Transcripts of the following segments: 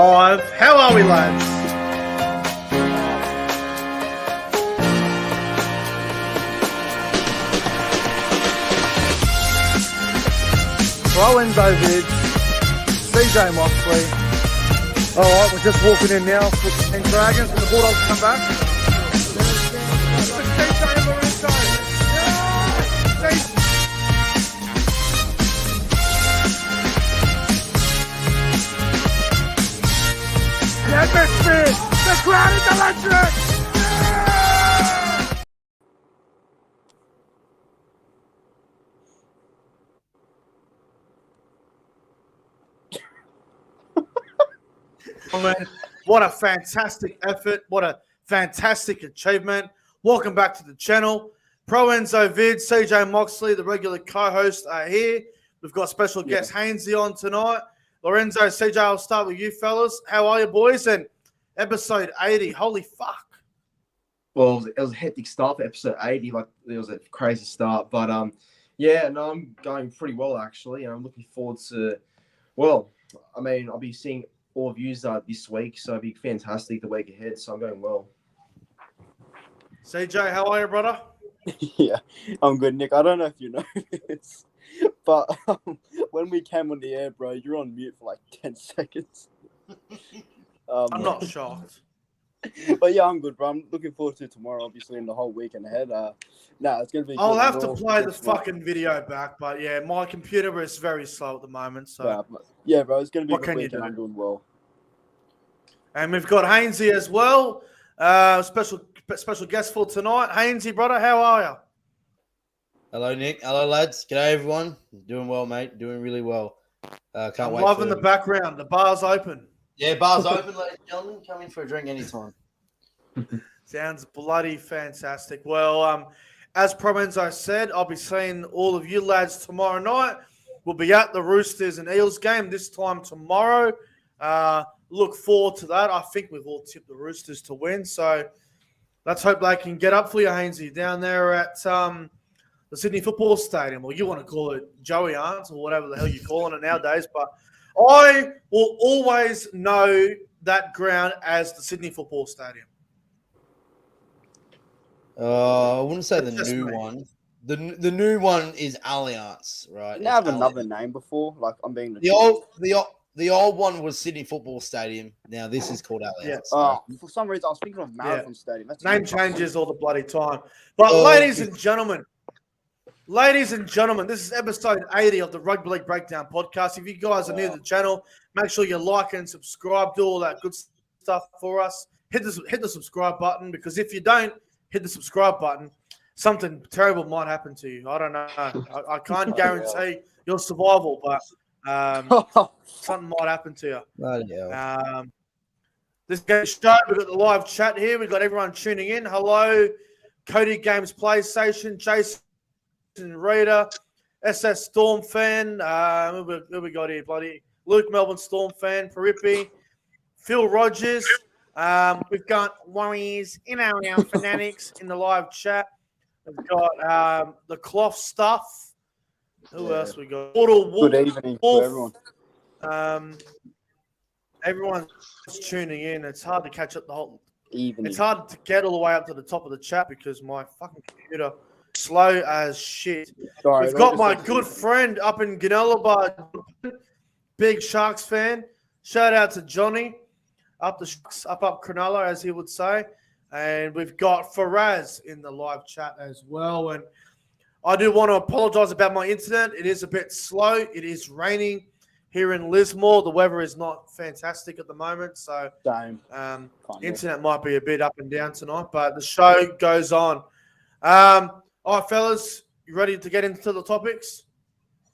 5. How are we, lads? ProEnzo, Vidz, CJ MOXLEY. Alright, we're just walking in now for the 10 Dragons and the Bulldogs come back. The atmosphere! The crowd is electric! What a fantastic effort. What a fantastic achievement. Welcome back to the channel. ProEnzo, Vidz, CJ MOXLEY, the regular co-hosts are here. We've got special guest HAYNESY on tonight. Lorenzo, CJ, I'll start with you fellas. How are you, boys? And episode 80, holy fuck. Well, it was a hectic start for episode 80. Like, it was a crazy start. But, yeah, no, I'm going pretty well, actually. And I'm looking forward to, well, I mean, I'll be seeing all of you this week. So it'll be fantastic the week ahead. So I'm going well. CJ, how are you, brother? Yeah, I'm good, Nick. I don't know if you know this, but when we came on the air, bro, you're on mute for like 10 seconds. I'm not shocked. But yeah, I'm good, bro. I'm looking forward to tomorrow, obviously, and the whole weekend ahead. It's going to be... I'll have to play the fucking video back, but yeah, my computer is very slow at the moment, so... Yeah, bro, it's going to be what can you do? I'm doing well. And we've got HAYNESY as well. Special guest for tonight. HAYNESY, brother, how are you? Hello, Nick. Hello, lads. G'day, everyone. Doing well, mate. Doing really well. Can't wait. Loving the background. The bar's open. Yeah, bar's open, ladies and gentlemen. Come in for a drink anytime. Sounds bloody fantastic. Well, as ProEnzo said, I'll be seeing all of you lads tomorrow night. We'll be at the Roosters and Eels game this time tomorrow. Look forward to that. I think we've all tipped the Roosters to win, so let's hope they can get up for you, HAYNESY, down there at the Sydney Football Stadium, or you want to call it Joey Arns or whatever the hell you're calling it nowadays. But I will always know that ground as the Sydney Football Stadium. I wouldn't say the new one. The new one is Allianz, right? Didn't have another name before? Like, I'm being... The old one was Sydney Football Stadium. Now this is called Allianz. Yeah. Oh, for some reason, I was thinking of Marathon Stadium. That's name changes all the bloody time. But ladies and gentlemen, this is episode 80 of the Rugby League Breakdown podcast. If you guys are new to the channel, make sure you like and subscribe, do all that good stuff for us. Hit the subscribe button, because if you don't hit the subscribe button, something terrible might happen to you. I don't know. I can't guarantee your survival, but something might happen to you. This show, we've got the live chat here. We've got everyone tuning in. Hello, Cody Games PlayStation, Jason Reader, SS Storm fan. Who we got here? Bloody Luke Melbourne Storm fan, Peripi, Phil Rogers. We've got Warriors in our fanatics in the live chat. We've got the cloth stuff. Who else we got? Good evening to everyone. Everyone's tuning in. It's hard to catch up the whole evening. It's hard to get all the way up to the top of the chat because my fucking computer slow as shit. Sorry, We've got my good friend up in Gunnellabar, big Sharks fan. Shout out to Johnny up Cronulla, as he would say. And we've got Faraz in the live chat as well. And I do want to apologize about my internet. It is a bit slow. It is raining here in Lismore. The weather is not fantastic at the moment, so internet might be a bit up and down tonight, but the show goes on. All right, fellas, you ready to get into the topics?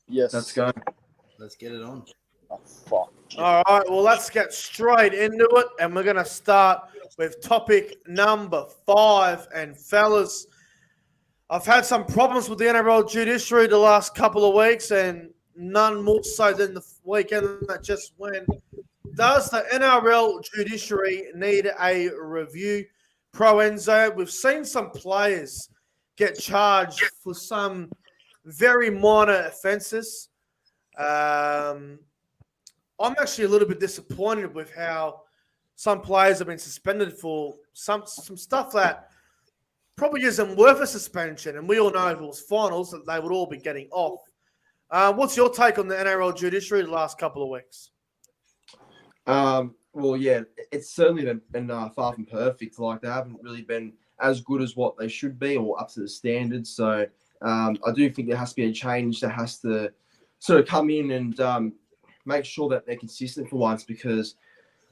Yes. Let's go. Let's get it on. Oh, fuck. All right, well, let's get straight into it, and we're going to start with topic number 5. And fellas, I've had some problems with the NRL judiciary the last couple of weeks, and none more so than the weekend that just went. Does the NRL judiciary need a review? ProEnzo, we've seen some players get charged for some very minor offences. I'm actually a little bit disappointed with how some players have been suspended for some stuff that probably isn't worth a suspension. And we all know if it was finals that they would all be getting off. What's your take on the NRL judiciary the last couple of weeks? Well, yeah, it's certainly been far from perfect. Like, they haven't really been as good as what they should be or up to the standards. So I do think there has to be a change that has to sort of come in and make sure that they're consistent for once, because,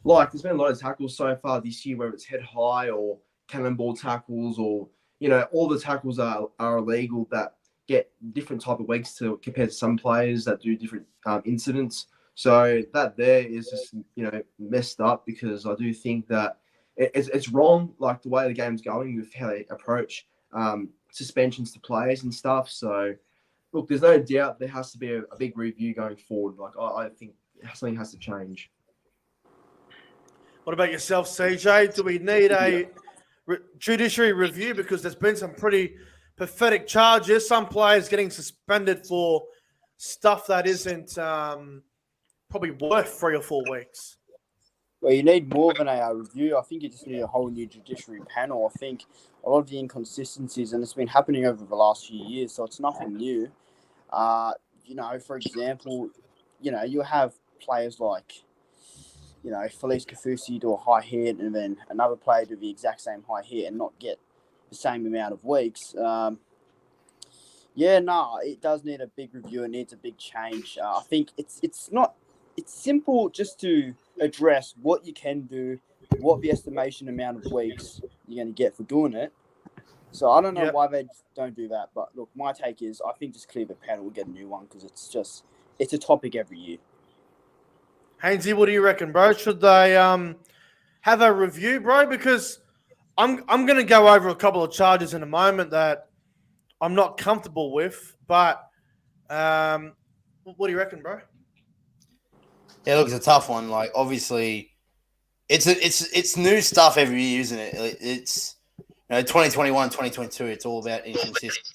like, there's been a lot of tackles so far this year, whether it's head high or cannonball tackles or, all the tackles are illegal that get different type of weeks compared to some players that do different incidents. So that there is just, messed up, because I do think that it's wrong, like the way the game's going with how they approach suspensions to players and stuff. So, look, there's no doubt there has to be a big review going forward. Like, I think something has to change. What about yourself, CJ? Do we need a judiciary review? Because there's been some pretty pathetic charges. Some players getting suspended for stuff that isn't probably worth 3 or 4 weeks. Well, you need more than a review. I think you just need a whole new judiciary panel. I think a lot of the inconsistencies, and it's been happening over the last few years, so it's nothing new. For example, you have players like, Felice Kafusi do a high hit, and then another player do the exact same high hit and not get the same amount of weeks. It does need a big review. It needs a big change. I think it's simple just to address what you can do, what the estimation amount of weeks you're going to get for doing it. So I don't know why they don't do that. But look, my take is I think just clear the panel, we'll get a new one, because it's a topic every year. Hainesy, what do you reckon, bro? Should they have a review, bro? Because I'm going to go over a couple of charges in a moment that I'm not comfortable with. But what do you reckon, bro? Yeah, look, it's a tough one. Like, obviously, it's new stuff every year, isn't it? It's 2021, 2022. It's all about inconsistency.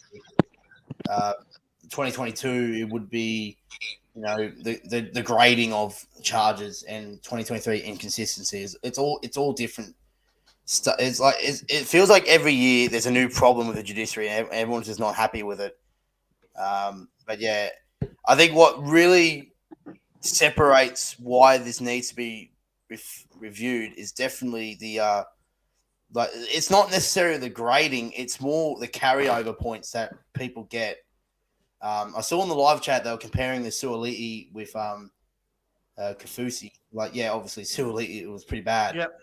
2022, it would be the grading of charges, and 2023 inconsistencies. It's all different stuff. It's like it feels like every year there's a new problem with the judiciary, and everyone's just not happy with it. But yeah, I think what really separates why this needs to be reviewed is definitely the it's not necessarily the grading, it's more the carryover points that people get. I saw in the live chat they were comparing the Suaalii with Kafusi. Like, yeah, obviously Suaalii, it was pretty bad. Yep.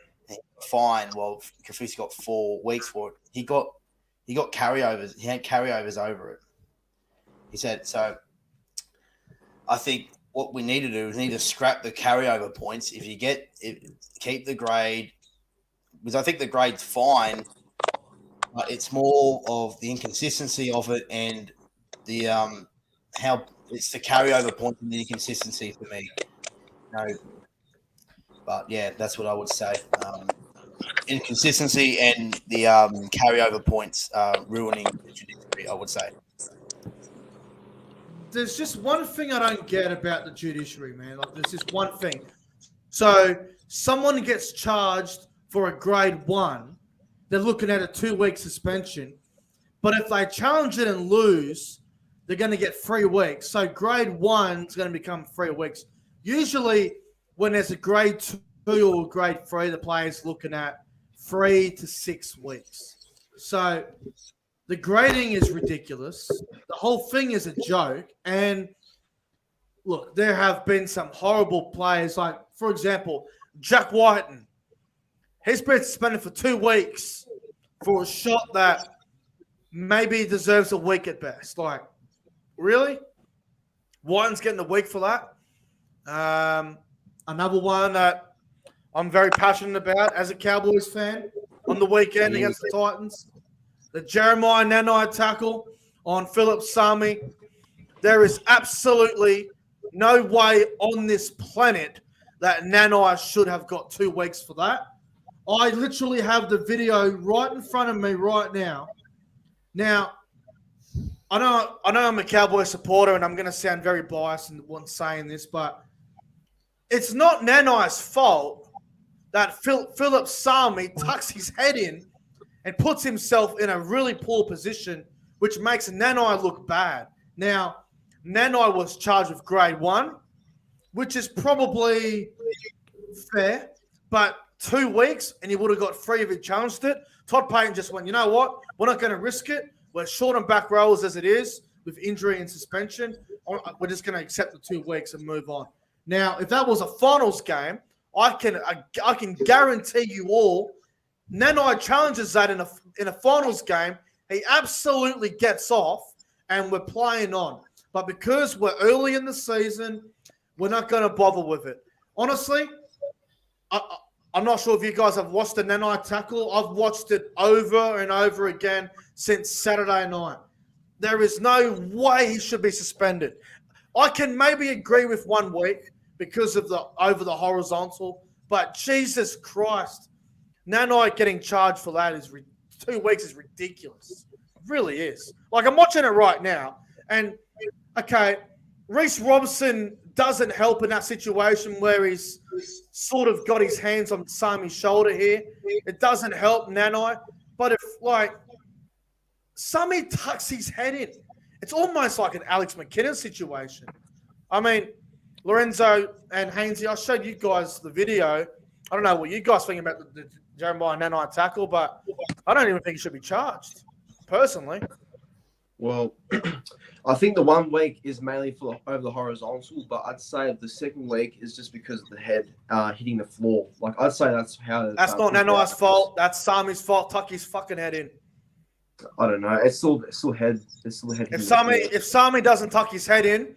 Fine. Well, Kafusi got 4 weeks for it. He got carryovers. He had carryovers over it. He said so. I think what we need to do is need to scrap the carryover points. If you keep the grade, because I think the grade's fine, but it's more of the inconsistency of it and the how it's the carryover point and the inconsistency for me. But yeah, that's what I would say. Inconsistency and the carryover points ruining the judiciary, I would say. There's just one thing I don't get about the judiciary, man. Like, there's just one thing. So someone gets charged for a grade 1, they're looking at a 2-week suspension. But if they challenge it and lose, they're going to get 3 weeks. So grade 1 is going to become 3 weeks. Usually when there's a grade 2 or grade 3, the player's looking at 3 to 6 weeks. So the grading is ridiculous. The whole thing is a joke. And look, there have been some horrible players. Like, for example, Jack Wighton. He's been suspended for 2 weeks for a shot that maybe deserves a week at best. Like, really? Wighton's getting a week for that. Another one that I'm very passionate about as a Cowboys fan on the weekend against the Titans. The Jeremiah Nanai tackle on Philip Sami. There is absolutely no way on this planet that Nanai should have got 2 weeks for that. I literally have the video right in front of me right now. Now, I know I'm a Cowboy supporter and I'm going to sound very biased in saying this, but it's not Nanai's fault that Philip Suaalii tucks his head in and puts himself in a really poor position, which makes Nanai look bad. Now, Nanai was charged with grade 1, which is probably fair, but 2 weeks and he would have got free if he challenged it. Todd Payton just went, you know what? We're not going to risk it. We're short on back rowers as it is with injury and suspension. We're just going to accept the 2 weeks and move on. Now, if that was a finals game, I can guarantee you all, Nanai challenges that in a finals game. He absolutely gets off, and we're playing on. But because we're early in the season, we're not going to bother with it. Honestly, I'm not sure if you guys have watched the Nanai tackle. I've watched it over and over again since Saturday night. There is no way he should be suspended. I can maybe agree with 1 week because of the over the horizontal, but Jesus Christ, Nanai getting charged for that is 2 weeks is ridiculous. It really is. Like, I'm watching it right now, and okay, Reece Robson doesn't help in that situation where he's sort of got his hands on Sami's shoulder here. It doesn't help Nanai, but if like Sami tucks his head in, it's almost like an Alex McKinnon situation. I mean, Lorenzo and HAYNESY, I showed you guys the video. I don't know what you guys think about the Jeremiah Nanai tackle, but I don't even think he should be charged, personally. Well, I think the 1 week is mainly for over the horizontal, but I'd say the second week is just because of the head hitting the floor. Like, I'd say that's how. That's not Nanai's fault. That's Sami's fault. Tuck his fucking head in. I don't know. It's still head. It's still head. If Sami doesn't tuck his head in,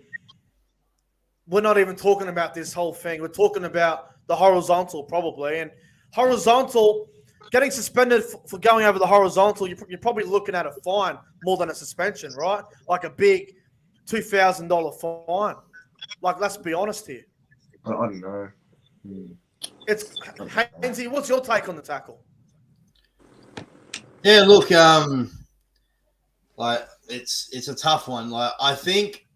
we're not even talking about this whole thing. We're talking about the horizontal probably, and horizontal. Getting suspended for going over the horizontal, you're probably looking at a fine more than a suspension, right? Like a big $2,000 fine. Like, let's be honest here. I don't know. It's HAYNESY, what's your take on the tackle? Yeah, look, like it's a tough one. Like, I think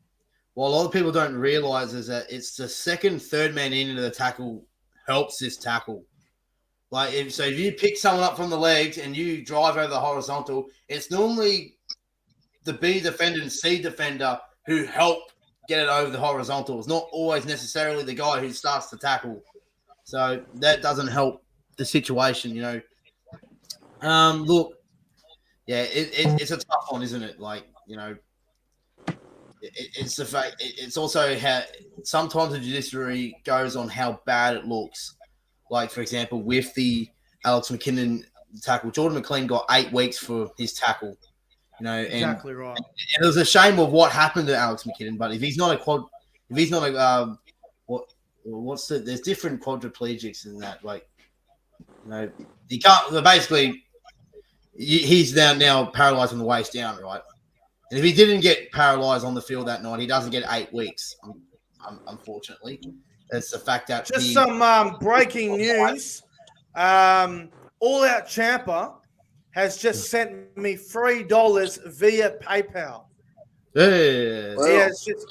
what a lot of people don't realize is that it's the second, third man into the tackle helps this tackle. Like, if you pick someone up from the legs and you drive over the horizontal, it's normally the B defender and C defender who help get it over the horizontal. It's not always necessarily the guy who starts the tackle. So that doesn't help the situation, you know. Look, yeah, it's a tough one, isn't it? Like, you know, it's the fact. It's also how sometimes the judiciary goes on how bad it looks. Like, for example, with the Alex McKinnon tackle, Jordan McLean got 8 weeks for his tackle. You know, and, exactly right. And it was a shame of what happened to Alex McKinnon. But if he's not there's different quadriplegics in that. Like, you know, he can't. Basically, he's now paralyzed from the waist down, right? And if he didn't get paralyzed on the field that night, he doesn't get 8 weeks. Unfortunately. It's the fact that just some breaking news. All Out Champa has just sent me $3 via PayPal. Yeah, it's just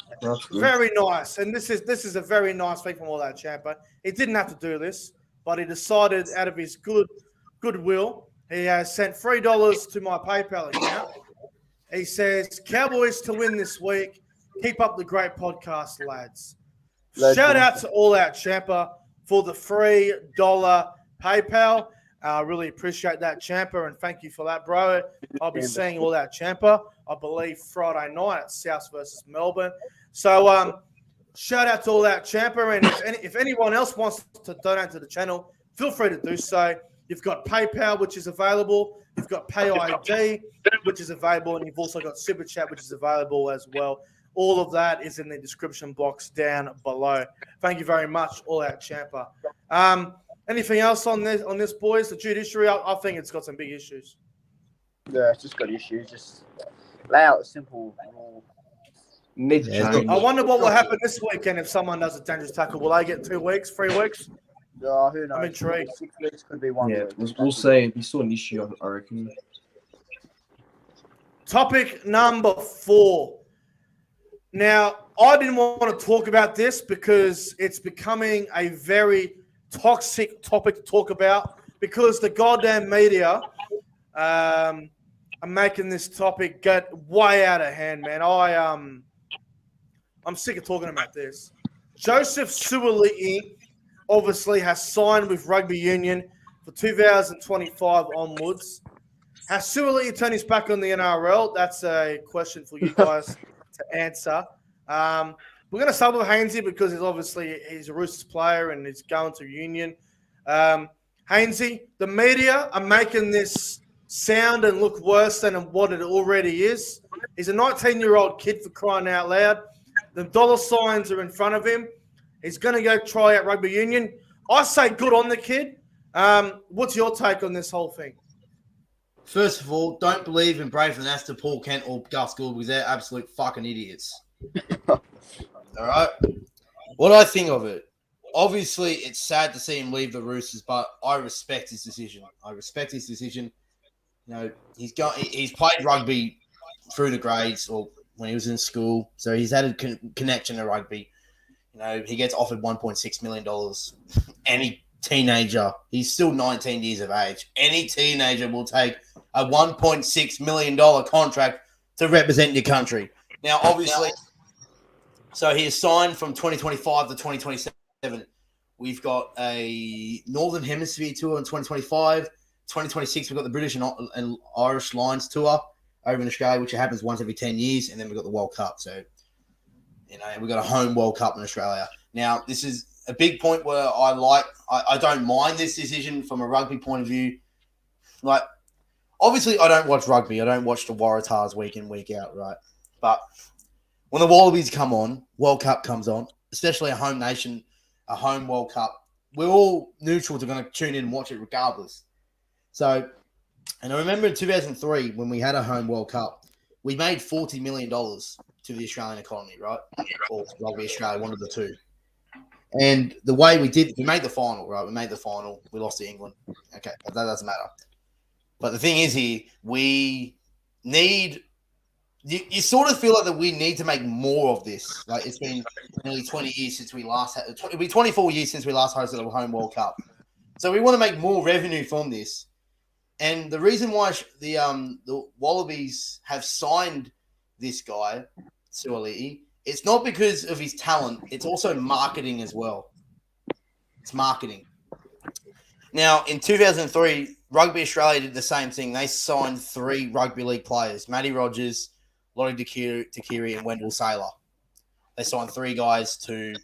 very nice, and this is a very nice thing from All Out Champa. He didn't have to do this, but he decided out of his goodwill, he has sent $3 to my PayPal account. He says, "Cowboys to win this week. Keep up the great podcast, lads." Shout out to All Out Champa for the $3 PayPal. I really appreciate that, Champa, and thank you for that, bro. I'll be seeing All Out Champa, I believe, Friday night at South versus Melbourne. So shout out to All Out Champa, and if anyone else wants to donate to the channel, feel free to do so. You've got PayPal, which is available. You've got PayID, which is available, and you've also got Super Chat, which is available as well. All of that is in the description box down below. Thank you very much, All Out Champa. Anything else on this, boys? The judiciary, I think it's got some big issues. Yeah, it's just got issues. Just lay out a simple rule. Needs to change. I wonder what will happen this weekend if someone does a dangerous tackle. Will they get 2 weeks, 3 weeks? Who knows? I'm intrigued. 6 weeks could be 1 week. We'll see. We saw an issue, I reckon. Topic number 4. Now, I didn't want to talk about this because it's becoming a very toxic topic to talk about because the goddamn media are making this topic get way out of hand, man. I'm sick of talking about this. Joseph Suaalii obviously has signed with Rugby Union for 2025 onwards. Has Suaalii turned his back on the NRL? That's a question for you guys to answer. We're going to start with HAYNESY because he's a Roosters player and he's going to Union. HAYNESY, the media are making this sound and look worse than what it already is. He's a 19-year-old kid, for crying out loud. The dollar signs are in front of him. He's going to go try out Rugby Union. I say good on the kid. What's your take on this whole thing? First of all, don't believe in Braden Astor, Paul Kent, or Gus Gould because they're absolute fucking idiots. All right? What I think of it, obviously it's sad to see him leave the Roosters, but I respect his decision. You know, he's played rugby through the grades or when he was in school, so he's had a connection to rugby. You know, he gets offered $1.6 million. Any teenager, he's still 19 years of age. Any teenager will take a $1.6 million contract to represent your country. Now, obviously, so he is signed from 2025 to 2027. We've got a Northern Hemisphere tour in 2025. 2026, we've got the British and Irish Lions tour over in Australia, which happens once every 10 years. And then we've got the World Cup. So, you know, we've got a home World Cup in Australia. Now, this is a big point where I don't mind this decision from a rugby point of view. Like, obviously, I don't watch rugby. I don't watch the Waratahs week in, week out, right? But when the Wallabies come on, World Cup comes on, especially a home nation, a home World Cup, we're all neutrals are going to tune in and watch it regardless. So, and I remember in 2003 when we had a home World Cup, we made $40 million to the Australian economy, right? Or Rugby Australia, one of the two. And the way we made the final, right? We made the final. We lost to England. Okay, but that doesn't matter. But the thing is here, we need – you sort of feel like that we need to make more of this. Like, it's been nearly 20 years since we last had – it'll be 24 years since we last hosted a home World Cup. So we want to make more revenue from this. And the reason why the Wallabies have signed this guy, Suaalii, it's not because of his talent. It's also marketing as well. It's marketing. Now, in 2003, Rugby Australia did the same thing. They signed 3 rugby league players, Matty Rogers, Lottie Takiri, and Wendell Saylor. They signed 3 guys to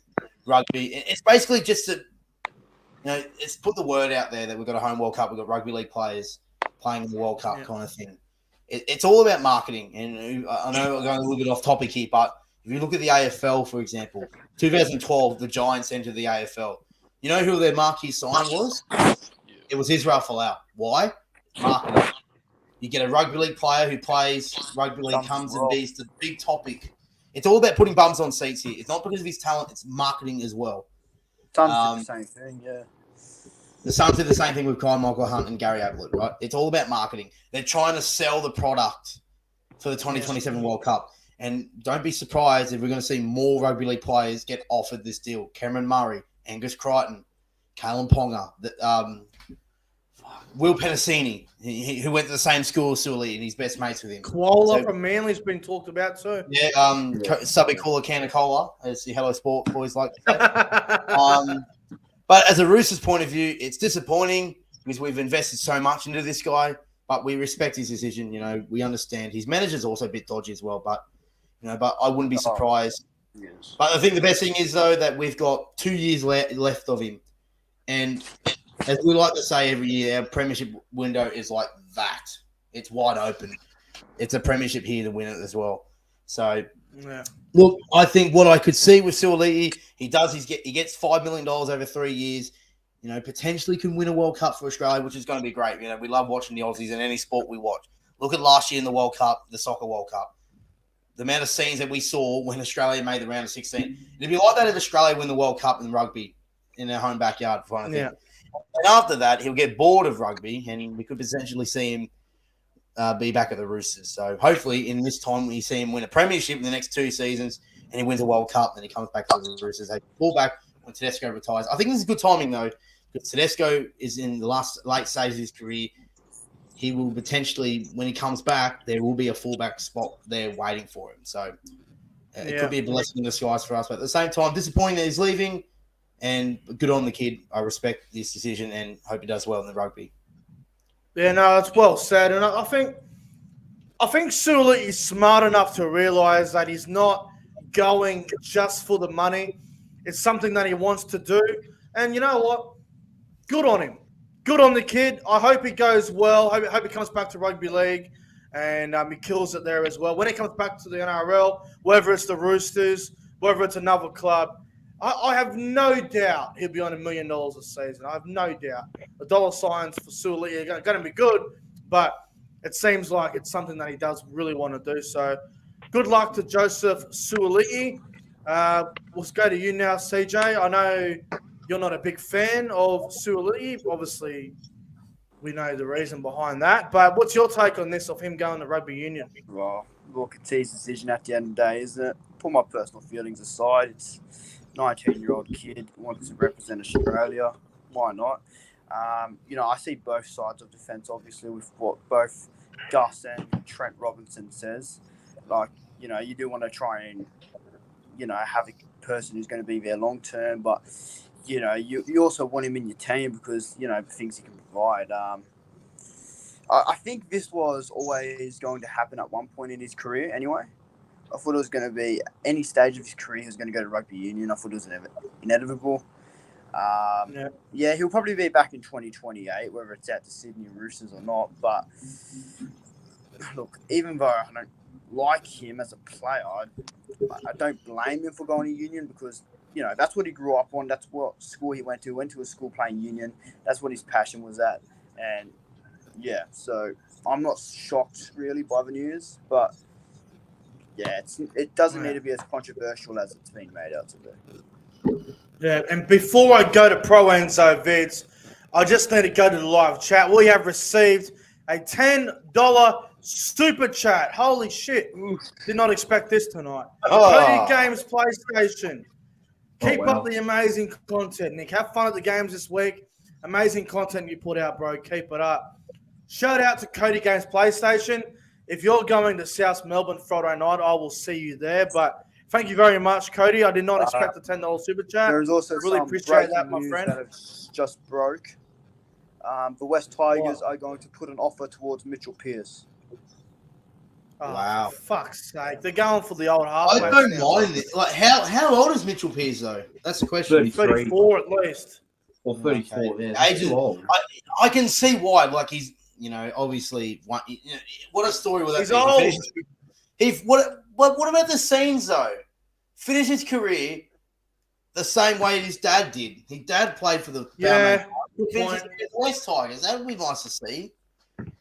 rugby. It's basically just it's put the word out there that we've got a home World Cup, we've got rugby league players playing in the World Cup kind of thing. It's all about marketing. And I know we're going a little bit off topic here, but if you look at the AFL, for example, 2012, the Giants entered the AFL. You know who their marquee sign was? It was Israel Folau. Why? Marketing. You get a rugby league player who plays rugby league, comes and beats the big topic. It's all about putting bums on seats here. It's not because of his talent, it's marketing as well. Suns did the same thing, yeah. The Suns did the same thing with Kyle Michael Hunt and Gary Ablett, right? It's all about marketing. They're trying to sell the product for the 2027 World Cup. And don't be surprised if we're going to see more rugby league players get offered this deal. Cameron Murray, Angus Crichton, Kalen Ponga, Will Penasini, who went to the same school as Suaalii and he's best mates with him. Koala from Manly's been talked about too. Yeah, Subikola Canacola, as the Hello Sport boys like to say. But as a Roosters point of view, it's disappointing because we've invested so much into this guy, but we respect his decision. You know, we understand his manager's also a bit dodgy as well, but I wouldn't be surprised. Yes. But I think the best thing is though that we've got 2 years left of him, and as we like to say every year, our premiership window is like that. It's wide open. It's a premiership here to win it as well. So. Yeah. Look, I think what I could see with Suaalii, he gets $5 million over 3 years. You know, potentially can win a World Cup for Australia, which is going to be great. You know, we love watching the Aussies in any sport we watch. Look at last year in the World Cup, the Soccer World Cup. The amount of scenes that we saw when Australia made the round of 16. It'd be like that if Australia win the World Cup in rugby in their home backyard. Yeah. And after that, he'll get bored of rugby, and we could potentially see him be back at the Roosters. So hopefully in this time we see him win a premiership in the next 2 seasons and he wins a World Cup, and then he comes back to the Roosters. They pull back when Tedesco retires. I think this is good timing, though, because Tedesco is in the late stage of his career. He will potentially, when he comes back, there will be a fullback spot there waiting for him. So it could be a blessing in disguise for us. But at the same time, disappointing that he's leaving, and good on the kid. I respect this decision and hope he does well in the rugby. Yeah, no, it's well said. And I think Suaalii is smart enough to realise that he's not going just for the money. It's something that he wants to do. And you know what? Good on him. Good on the kid. I hope he goes well. I hope he comes back to rugby league and he kills it there as well. When he comes back to the NRL, whether it's the Roosters, whether it's another club, I have no doubt he'll be on $1 million a season. I have no doubt. The dollar signs for Suaalii are going to be good, but it seems like it's something that he does really want to do. So good luck to Joseph Suaalii. Let's go to you now, CJ. I know you're not a big fan of Suaalii. Obviously, we know the reason behind that. But what's your take on this, of him going to rugby union? Well, look, it's his decision at the end of the day, isn't it? Put my personal feelings aside. It's a 19-year-old kid who wants to represent Australia. Why not? I see both sides of defence, obviously, with what both Gus and Trent Robinson says. Like, you do want to try and, have a person who's going to be there long term, but you also want him in your team because, the things he can provide. I think this was always going to happen at one point in his career anyway. I thought it was going to be any stage of his career he was going to go to rugby union. I thought it was inevitable. He'll probably be back in 2028, whether it's out to Sydney Roosters or not. But look, even though I don't like him as a player, I don't blame him for going to union because that's what he grew up on. That's what school he went to. Went to a school playing union. That's what his passion was at. And so I'm not shocked really by the news, but it doesn't need to be as controversial as it's being made out to be. Yeah, and before I go to ProEnzo Vidz, I just need to go to the live chat. We have received a $10 super chat. Holy shit. Did not expect this tonight. Cody Games PlayStation. Keep up the amazing content, Nick. Have fun at the games this week. Amazing content you put out, bro. Keep it up. Shout out to Cody Games PlayStation. If you're going to South Melbourne Friday night, I will see you there. But thank you very much, Cody. I did not expect the $10 super chat. There is also really appreciate that, my friend. That just broke. The West Tigers are going to put an offer towards Mitchell Pearce. Oh, wow! For fuck's sake, they're going for the old halfback. I don't mind it. Like, how old is Mitchell Pearce though? That's the question. 34 at least, or 34. Okay. Yeah, Ages. I can see why. Like he's, obviously, what a story would that he's be? old. What about the scenes though? Finish his career the same way his dad did. His dad played for the West Tigers. That would be nice to see.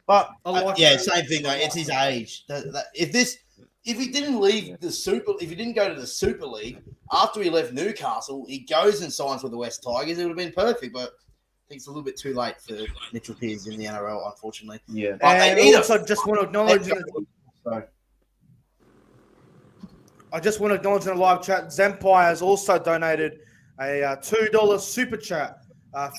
But same thing though. It's his age. If he didn't leave if he didn't go to the Super League after he left Newcastle, he goes and signs with the West Tigers. It would have been perfect. But I think it's a little bit too late for Mitchell Pearce in the NRL, unfortunately. Yeah. But I also just want to acknowledge. I just want to acknowledge in the live chat, Zenpai has also donated a $2 super chat.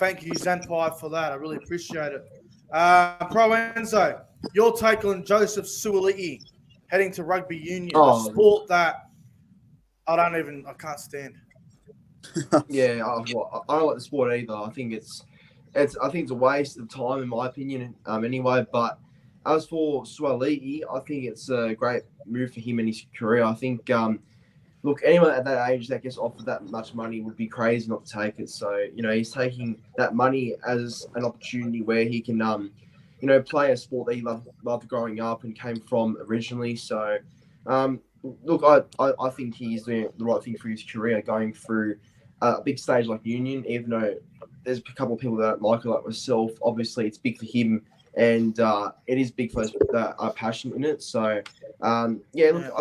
Thank you, Zenpai, for that. I really appreciate it. ProEnzo, your take on Joseph Suaalii heading to rugby union, a sport that I can't stand. I don't like the sport either. I think it's a waste of time in my opinion. Anyway, but as for Suaalii, I think it's a great move for him in his career. I think, anyone at that age that gets offered that much money would be crazy not to take it. So, he's taking that money as an opportunity where he can, play a sport that he loved growing up and came from originally. So, I think he's doing the right thing for his career, going through a big stage like Union, even though there's a couple of people that don't like it, like myself. Obviously, it's big for him. And it is big for those that are passionate in it. So, I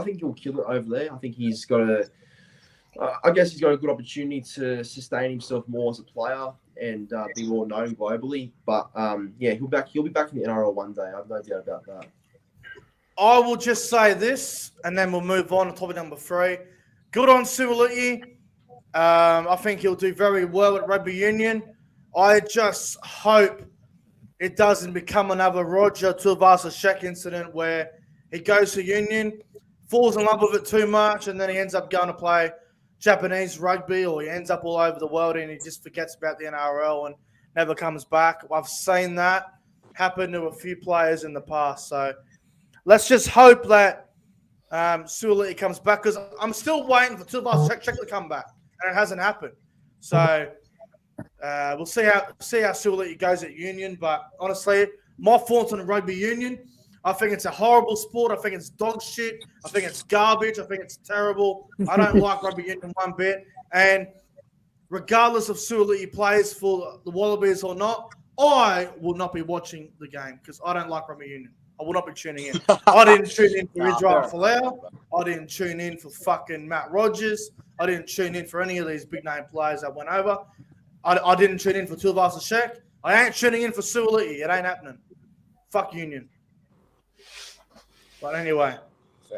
think he'll kill it over there. I think he's got a good opportunity to sustain himself more as a player and be more known globally. But he'll be back in the NRL one day. I have no doubt about that. I will just say this, and then we'll move on to topic number 3. Good on Suaalii. I think he'll do very well at rugby union. I just hope it doesn't become another Roger Tuivasa-Sheck incident where he goes to union, falls in love with it too much, and then he ends up going to play Japanese rugby, or he ends up all over the world and he just forgets about the NRL and never comes back. I've seen that happen to a few players in the past. So let's just hope that Suaalii comes back, because I'm still waiting for Tuivasa-Sheck to come back, and it hasn't happened. So we'll see how Suaalii goes at union. But honestly, my thoughts on rugby union, I think it's a horrible sport. I think it's dog shit. I think it's garbage. I think it's terrible. I don't like rugby union one bit. And regardless of Suaalii plays for the Wallabies or not, I will not be watching the game because I don't like rugby union. I will not be tuning in. I didn't tune in for Israel Folau. I didn't tune in for fucking Matt Rogers. I didn't tune in for any of these big name players that went over. I didn't tune in for Tuivasa-Sheck. I ain't tuning in for Suaalii. It ain't happening. Fuck union. But anyway,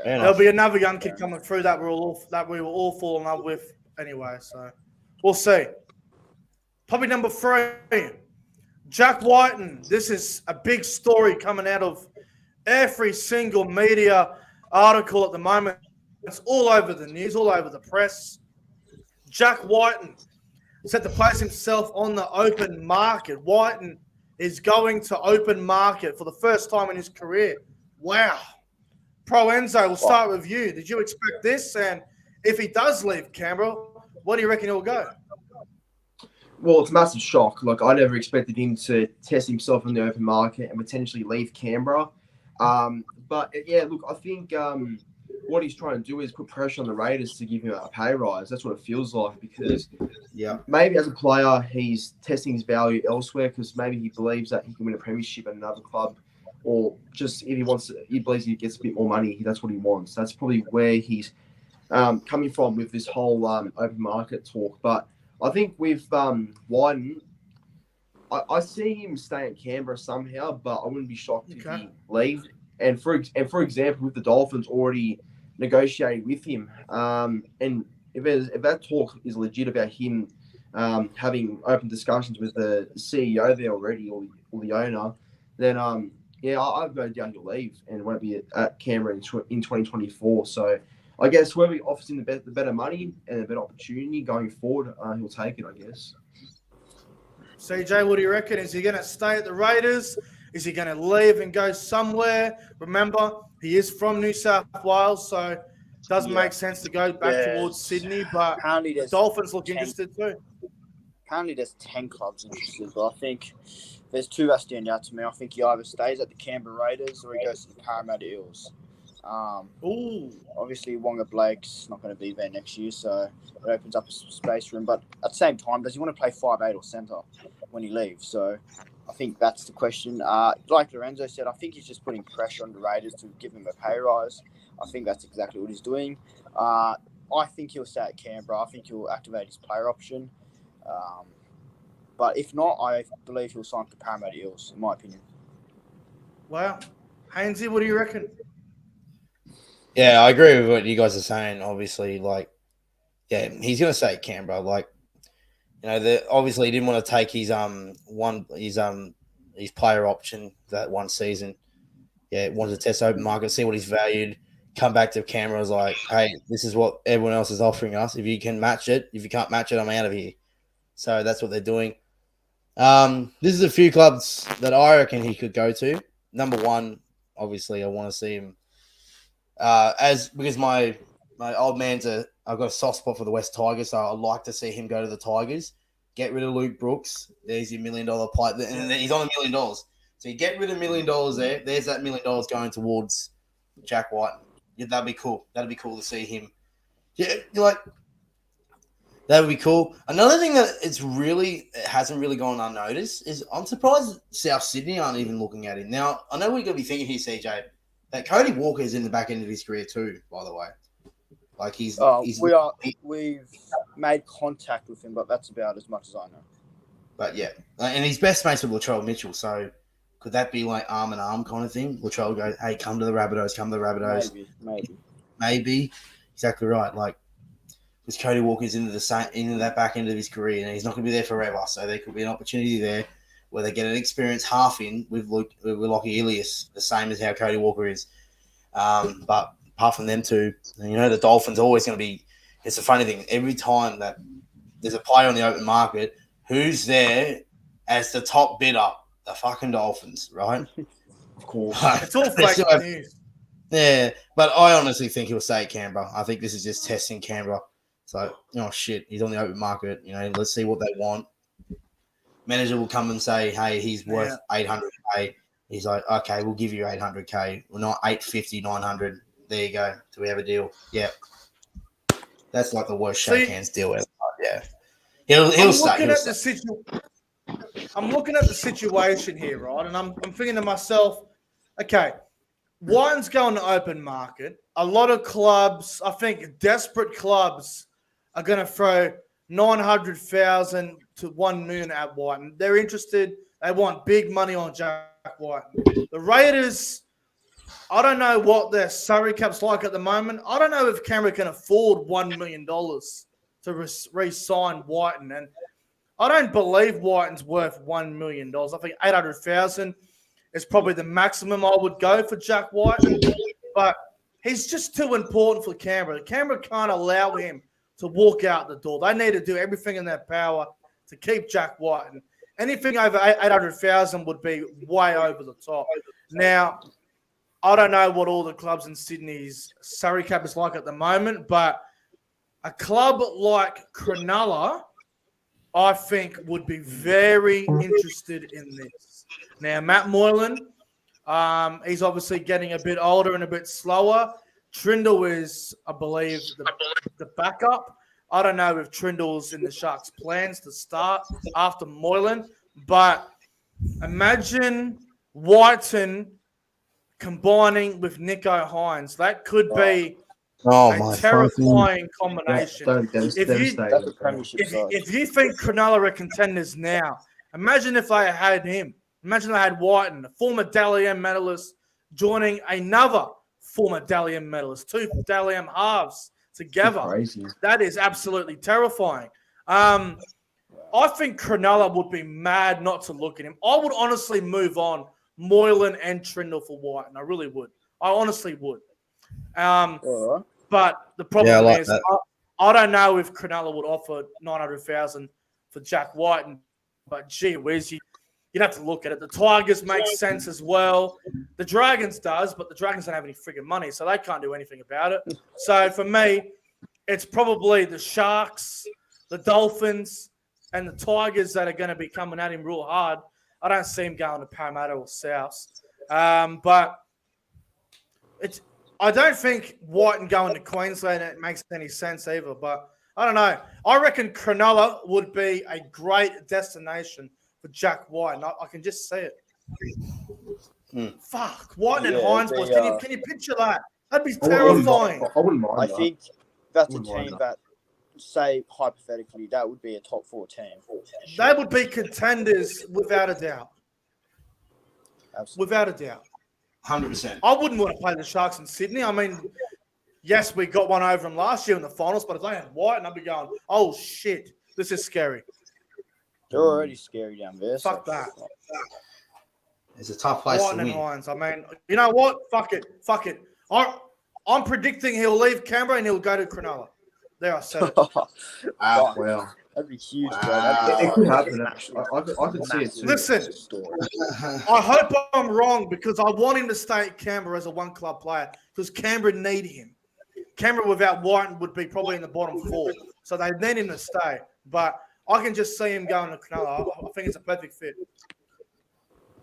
there'll be another young kid coming through that we will all fall in love with anyway. So we'll see. Probably number 3, Jack Wighton. This is a big story coming out of every single media article at the moment. It's all over the news, all over the press. Jack Wighton set to place himself on the open market. Wighton is going to open market for the first time in his career. Wow. ProEnzo, we'll start with you. Did you expect this? And if he does leave Canberra, where do you reckon he'll go? Well, it's a massive shock. Like, I never expected him to test himself in the open market and potentially leave Canberra. But, yeah, look, I think what he's trying to do is put pressure on the Raiders to give him a pay rise. That's what it feels like, because maybe as a player, he's testing his value elsewhere because maybe he believes that he can win a premiership at another club, or just if he believes he gets a bit more money, that's what he wants. That's probably where he's coming from with this whole open market talk. But I think with Wighton, I see him stay in Canberra somehow, but I wouldn't be shocked if he leaves. And for example, with the Dolphins already negotiating with him, and if that talk is legit about him having open discussions with the CEO there already, or the owner, then I've no doubt he'll leave and won't be at Canberra in 2024. So I guess whoever offers him the better money and a better opportunity going forward, he'll take it, I guess. CJ, what do you reckon? Is he going to stay at the Raiders? Is he going to leave and go somewhere? Remember, he is from New South Wales, so it doesn't make sense to go back towards Sydney, but the Dolphins look interested too. Apparently there's 10 clubs interested, but I think there's 2 that stand out to me. I think he either stays at the Canberra Raiders or he goes to the Parramatta Eels. Obviously, Wonga Blake's not going to be there next year, so it opens up a space for him. But at the same time, does he want to play 5'8" or centre when he leaves? So I think that's the question. Like Lorenzo said, I think he's just putting pressure on the Raiders to give him a pay rise. I think that's exactly what he's doing. I think he'll stay at Canberra. I think he'll activate his player option. But if not, I believe he'll sign for Parramatta Eels, in my opinion. Wow. HAYNESY, what do you reckon? Yeah, I agree with what you guys are saying. Obviously, he's going to stay at Canberra. Obviously he didn't want to take his player option that one season. Yeah, wanted to test open market, see what he's valued. Come back to Canberra, was like, hey, this is what everyone else is offering us. If you can match it, if you can't match it, I'm out of here. So that's what they're doing. This is a few clubs that I reckon he could go to. Number 1, obviously, I want to see him because my old man's I've got a soft spot for the West Tigers, so I'd like to see him go to the Tigers. Get rid of Luke Brooks. There's your $1 million player, and he's on $1 million. So you get rid of $1 million there. There's that $1 million going towards Jack Wighton. Yeah, that'd be cool. That'd be cool to see him. Yeah, that would be cool. Another thing that hasn't really gone unnoticed is I'm surprised South Sydney aren't even looking at him. Now, I know we're going to be thinking here, CJ, that Cody Walker is in the back end of his career too, by the way. We've made contact with him, but that's about as much as I know. But yeah, and he's best mates with Latrell Mitchell, so could that be like arm in arm kind of thing? Latrell goes, hey, come to the Rabbitohs. Maybe. Maybe. Exactly right. because Cody Walker's into that back end of his career, and he's not going to be there forever. So there could be an opportunity there where they get an experienced half in with Lockie Ilias, the same as how Cody Walker is. But apart from them two, the Dolphins are always going to be. It's a funny thing. Every time that there's a player on the open market, who's there as the top bidder? The fucking Dolphins, right? Of course. It's all fake news. Yeah, but I honestly think he'll stay at Canberra. I think this is just testing Canberra. So, shit, he's on the open market. Let's see what they want. Manager will come and say, hey, he's worth 800K. He's like, okay, we'll give you 800K. We're not 850, 900. There you go. Do we have a deal? Yeah. That's like the worst shake hands deal ever. Yeah. He'll stay. I'm looking at the situation here, right? And I'm thinking to myself, okay, Wighton's going to open market. A lot of clubs, I think desperate clubs, are going to throw 900,000 to 1 million at Wighton. They're interested. They want big money on Jack Wighton. The Raiders, I don't know what their salary cap's like at the moment. I don't know if Canberra can afford $1 million to re-sign Wighton. And I don't believe Wighton's worth $1 million. I think 800,000 is probably the maximum I would go for Jack Wighton. But he's just too important for Canberra. Canberra can't allow him to walk out the door. They need to do everything in their power to keep Jack Wighton. Anything over 800,000 would be way over the top. Now, I don't know what all the clubs in Sydney's salary cap is like at the moment, but a club like Cronulla, I think, would be very interested in this. Now, Matt Moylan, he's obviously getting a bit older and a bit slower. Trindle is, I believe, the backup. I don't know if Trindle's in the Sharks' plans to start after Moylan, but imagine Wighton combining with Nico Hines. That could be a terrifying combination. If you think Cronulla are contenders now, imagine if they had him. Imagine they had Wighton, a former Dally M medalist, joining another former Dally M medalist, two Dally M halves together. That is absolutely terrifying. I think Cronulla would be mad not to look at him. I would honestly move on Moylan and Trindle for Wighton. I really would. I honestly would. But the problem is, I don't know if Cronulla would offer 900,000 for Jack Wighton. But gee whiz, you'd have to look at it. The Tigers make sense as well. The Dragons does, but the Dragons don't have any friggin' money, so they can't do anything about it. So for me, it's probably the Sharks, the Dolphins, and the Tigers that are going to be coming at him real hard. I don't see him going to Parramatta or South. But I don't think Wighton going to Queensland makes any sense either. But I don't know. I reckon Cronulla would be a great destination for Jack Wighton. I can just see it. Fuck. Wighton and Hines, boys. Can you picture that? That'd be terrifying. I wouldn't mind I think that's a team that, say, hypothetically, that would be a top 4 team. They would be contenders without a doubt. Absolutely. Without a doubt. 100%. I wouldn't want to play the Sharks in Sydney. I mean, yes, we got one over them last year in the finals, but if they had Wighton, I'd be going, oh, shit, this is scary. They're already scary down there. Fuck that. It's a tough place Wighton to and win. Hines. I mean, you know what? Fuck it. I'm predicting he'll leave Canberra and he'll go to Cronulla. There, I said it. Well, that'd be huge, bro. it could happen. I could see it too. Listen, I hope I'm wrong because I want him to stay at Canberra as a one-club player because Canberra need him. Canberra without Wighton would be probably in the bottom 4, so they need him to stay. But I can just see him going to Cronulla. I think it's a perfect fit.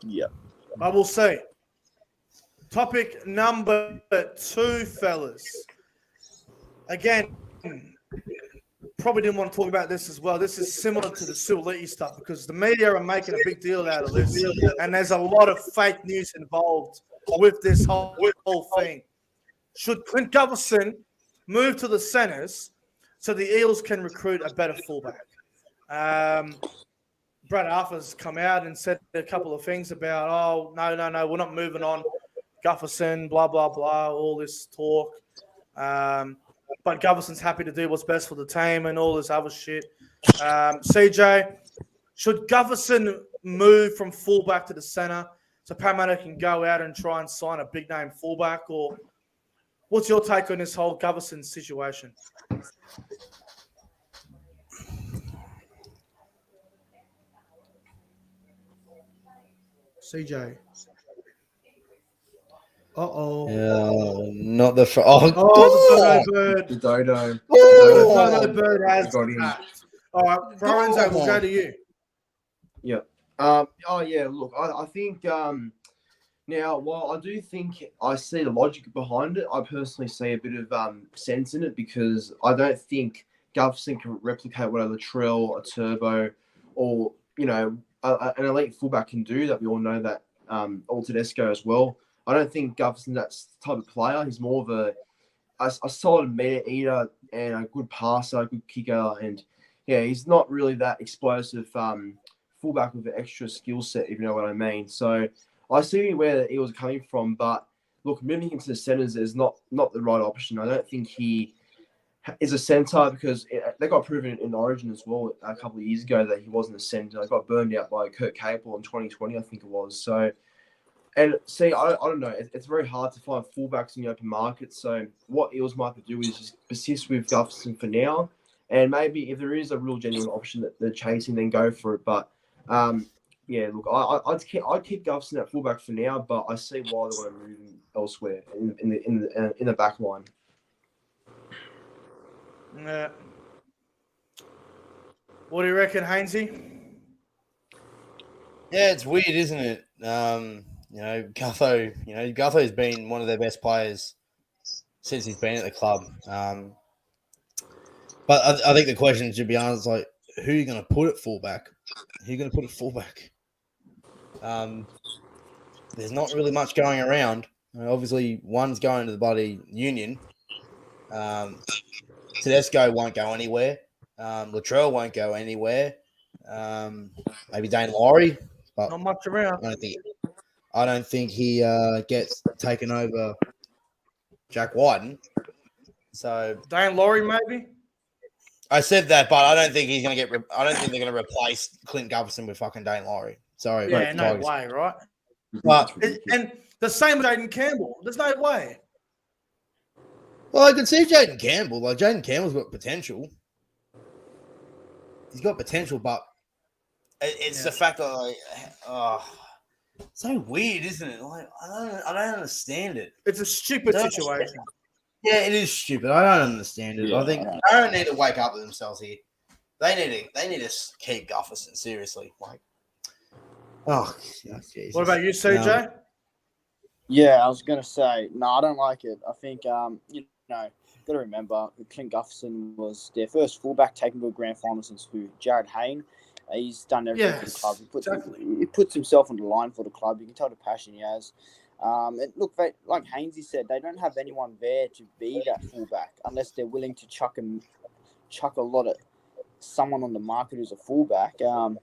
Yeah. But we'll see. Topic number 2, fellas. Again, probably didn't want to talk about this as well. This is similar to the Suaalii stuff because the media are making a big deal out of this, and there's a lot of fake news involved with this whole thing. Should Clint Gutherson move to the centres so the Eels can recruit a better fullback? Brad Arthur's come out and said a couple of things about, oh, no, we're not moving on Gutherson, blah, blah, blah, all this talk. but Gutherson's happy to do what's best for the team and all this other shit. CJ, should Gutherson move from fullback to the centre so Parramatta can go out and try and sign a big-name fullback? Or what's your take on this whole Gutherson situation? CJ. Not the the dodo bird. The dodo. The dodo bird has attacked. All right, ProEnzo, we'll go to you. Yeah. Look, I think now, while I do think I see the logic behind it, I personally see a bit of sense in it because I don't think Gutherson can replicate what a Latrell, a Turbo, or, an elite fullback can do that. We all know that, or Tedesco as well. I don't think Gutherson's that type of player. He's more of a solid meter eater and a good passer, a good kicker. And, he's not really that explosive fullback with an extra skill set, if you know what I mean. So I see where he was coming from. But, look, moving him to the centres is not the right option. I don't think he is a centre because they got proven in Origin as well a couple of years ago that he wasn't a centre. They got burned out by Kurt Capel in 2020, I think it was. So... And see, I don't know. It's very hard to find fullbacks in the open market. So what Eels might do is just persist with Gutherson for now. And maybe if there is a real genuine option that they're chasing, then go for it. But, look, I'd keep Gutherson at fullback for now, but I see why they want to move him elsewhere in the back line. Yeah. What do you reckon, HAYNESY? Yeah, it's weird, isn't it? Gutho's been one of their best players since he's been at the club. But I think the question should be honest, like, who are you going to put at fullback? Who are you going to put at fullback? There's not really much going around. Obviously, one's going to the bloody Union. Tedesco won't go anywhere. Latrell won't go anywhere. Maybe Dane Laurie. But not much around. I don't think he gets taken over Jack Wighton. So Dane Laurie, maybe. I said that, but I don't think he's going to get. I don't think they're going to replace Clint Gutherson with fucking Dane Laurie. Sorry, yeah, no way, right? But and the same with Jaden Campbell. There's no way. Well, I can see Jaden Campbell. Like Jaden Campbell's got potential. He's got potential, but it's the fact that so weird, isn't it? Like I don't understand it. It's a stupid situation. Yeah, it is stupid. I don't understand it. Yeah, I think they don't need to wake up with themselves here. They need to keep Gutherson seriously. Like, Jesus. What about you, CJ? Yeah, I was gonna say no. I don't like it. I think got to remember Clint Gutherson was their first fullback taken to a grand final since Jared Hayne. He's done everything for the club. He puts himself on the line for the club. You can tell the passion he has. And look, like HAYNESY said, they don't have anyone there to be that fullback unless they're willing to chuck a lot of someone on the market who's a fullback. I'd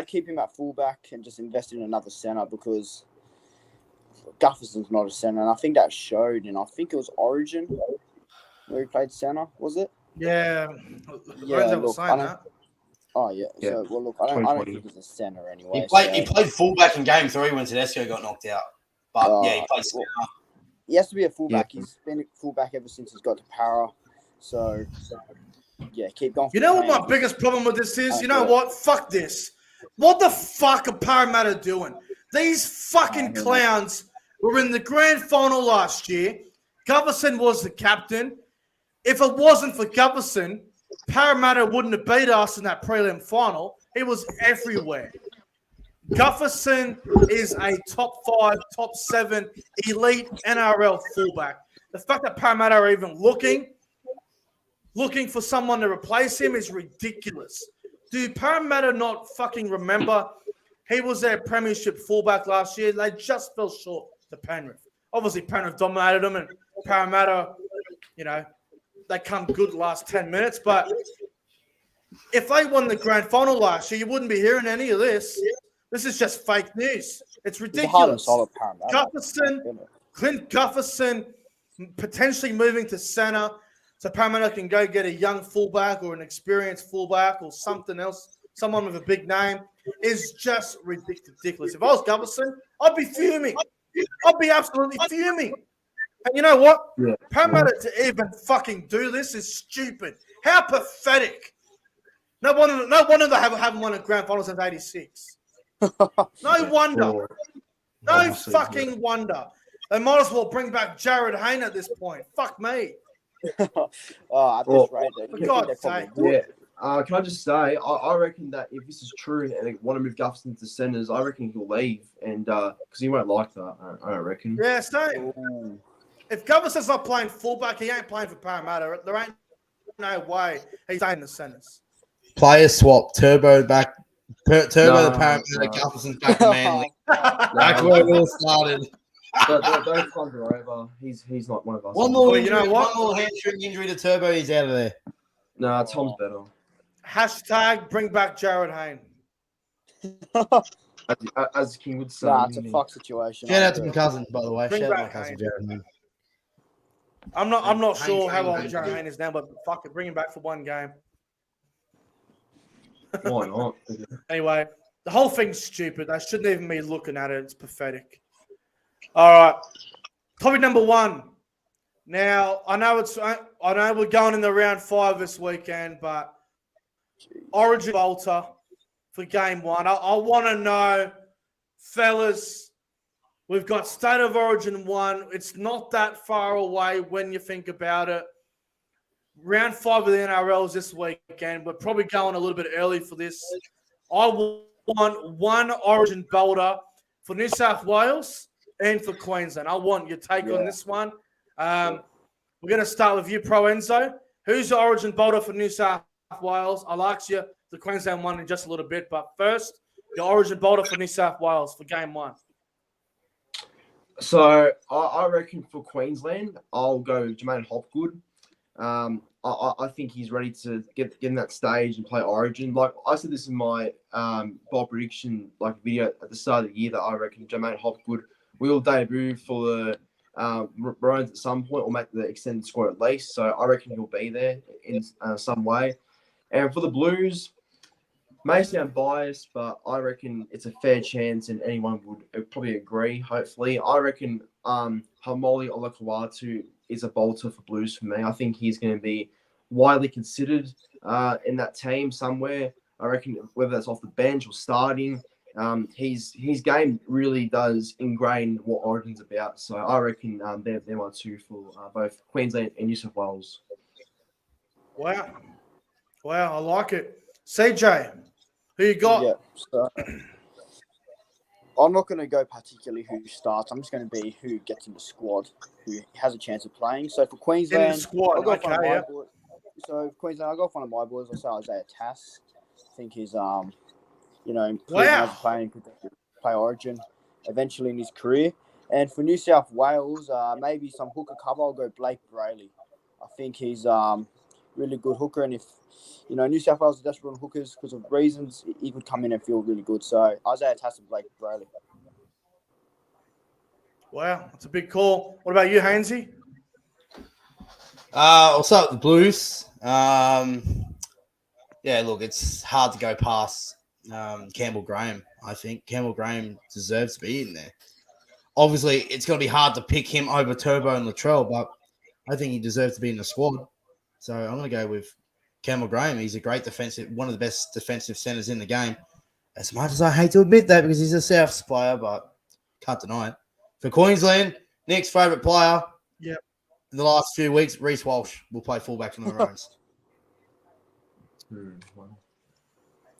keep him at fullback and just invest in another centre because Gutherson's not a centre, and I think that showed. And I think it was Origin where he played centre, was it? Yeah. Look, Oh, yeah. So, well, look, I don't think he's a centre anyway. He played fullback in Game 3 when Tedesco got knocked out. But, he played centre. He has to be a fullback. Yeah. He's been a fullback ever since he's got to Para. So keep going. You know what my biggest problem with this is? You know what? Fuck this. What the fuck are Parramatta doing? These fucking clowns were in the grand final last year. Gutherson was the captain. If it wasn't for Gutherson, Parramatta wouldn't have beat us in that prelim final. He was everywhere. Gutherson is a top 5, top 7 elite NRL fullback. The fact that Parramatta are even looking for someone to replace him is ridiculous. Do Parramatta not fucking remember he was their premiership fullback last year? They just fell short to Penrith. Obviously, Penrith dominated them, and Parramatta, they come good the last 10 minutes. But if they won the grand final last year, you wouldn't be hearing any of this. This is just fake news. It's ridiculous. Clint Gutherson potentially moving to centre so Parramatta can go get a young fullback or an experienced fullback or something else, someone with a big name, is just ridiculous. If I was Gutherson, I'd be fuming. I'd be absolutely fuming. And you know what? Yeah. Parramatta to even fucking do this is stupid. How pathetic. No wonder they haven't won a grand final since '86. No wonder. No fucking wonder. They might as well bring back Jared Hayne at this point. Fuck me. At this rate, For God's sake. Yeah. Can I just say, I reckon that if this is true and they want to move Gutherson to centres, I reckon he'll leave, and because he won't like that, I don't reckon. Yeah, same. If Gutherson's not playing fullback, he ain't playing for Parramatta. There ain't no way he's staying in the centres. Player swap. Turbo back. Turbo No, the Parramatta. no. Gutherson's back to Manly. Back where it all started. Don't plug her over. He's not one of us. One more you know what? One more hamstring injury to Turbo. He's out of there. Nah, Tom's better. Hashtag bring back Jared Hayne. As King would say. Nah, it's a fuck situation. Shout out to my cousin, by the way. Bring Shout out to my back cousin, Hayne. Jared. Man. I'm not sure how long Hayne. Jared Hayne is now, but fuck it, bring him back for one game. Why not? Anyway, the whole thing's stupid. They shouldn't even be looking at it. It's pathetic. All right, topic number 1. Now I know we're going in the round 5 this weekend, but Origin Bolter for game 1. I want to know, fellas. We've got State of Origin 1. It's not that far away when you think about it. Round 5 of the NRL is this weekend. We're probably going a little bit early for this. I want one Origin bolter for New South Wales and for Queensland. I want your take on this one. We're going to start with you, ProEnzo. Who's the Origin bolter for New South Wales? I'll ask you the Queensland one in just a little bit. But first, the Origin bolter for New South Wales for game 1. So I reckon for Queensland, I'll go Jermaine Hopgood. I think he's ready to get in that stage and play Origin. Like I said, this in my bold prediction video at the start of the year that I reckon Jermaine Hopgood will debut for the Maroons at some point or make the extended squad at least. So I reckon he'll be there in some way. And for the Blues, may sound biased, but I reckon it's a fair chance, and anyone would probably agree. Hopefully, I reckon Haumole Olakau'atu is a bolter for Blues for me. I think he's going to be widely considered in that team somewhere. I reckon whether that's off the bench or starting, his game really does ingrain what Origin's about. So I reckon they're my 2 for both Queensland and New South Wales. Wow, I like it. CJ, who you got? Yeah, so I'm not going to go particularly who starts. I'm just going to be who gets in the squad, who has a chance of playing. So for Queensland, In the squad, I'll go for one of okay, my yeah. boys. So for Queensland, I'll go for one of my boys. I'll say Isaiah Tass. I think he's proven as a player and could play Origin eventually in his career. And for New South Wales, maybe some hooker cover. I'll go Blake Brayley. I think he's really good hooker, and if New South Wales are desperate on hookers because of reasons, he could come in and feel really good. So Isaiah Tass and Blake Brayley. Wow, that's a big call. What about you, Hainesy? I'll start with the Blues. Look, it's hard to go past Campbell Graham. I think Campbell Graham deserves to be in there. Obviously, it's going to be hard to pick him over Turbo and Latrell, but I think he deserves to be in the squad. So I'm going to go with Campbell Graham. He's a great one of the best defensive centers in the game. As much as I hate to admit that because he's a Souths player, but can't deny it. For Queensland, Nick's favourite player in the last few weeks, Reece Walsh will play fullback for the Maroons.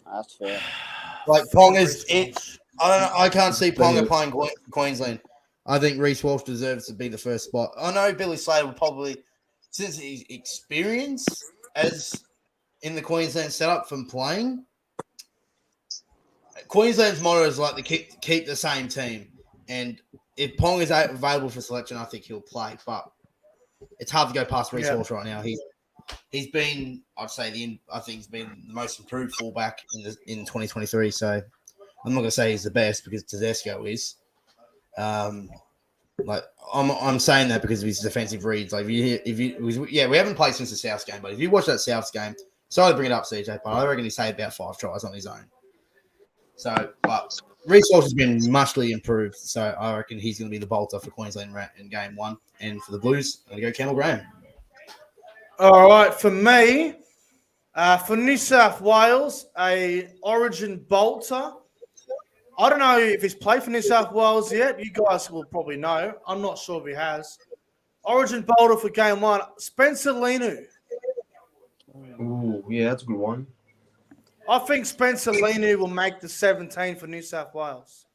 That's fair. Like Ponga's it. I don't know. I can't see Ponga playing Queensland. I think Reece Walsh deserves to be the first spot. I know Billy Slater will probably, since his experience as in the Queensland setup from playing, Queensland's motto is like to keep the same team. And if Pong is available for selection, I think he'll play. But it's hard to go past Reece Walsh right now. He's been, I think he's been the most improved fullback in 2023. So I'm not going to say he's the best because Tedesco is. Like I'm saying that because of his defensive reads. Like we haven't played since the South game, but if you watch that South game, sorry to bring it up, CJ, but I reckon he saved about 5 tries on his own. So, but resource has been muchly improved. So I reckon he's going to be the bolter for Queensland in game 1, and for the Blues, I'm going to go Campbell Graham. All right, for me, for New South Wales, a Origin bolter. I don't know if he's played for New South Wales yet. You guys will probably know. I'm not sure if he has. Origin bolter for game 1, Spencer Leniu. Ooh, yeah, that's a good one. I think Spencer Leniu will make the 17 for New South Wales.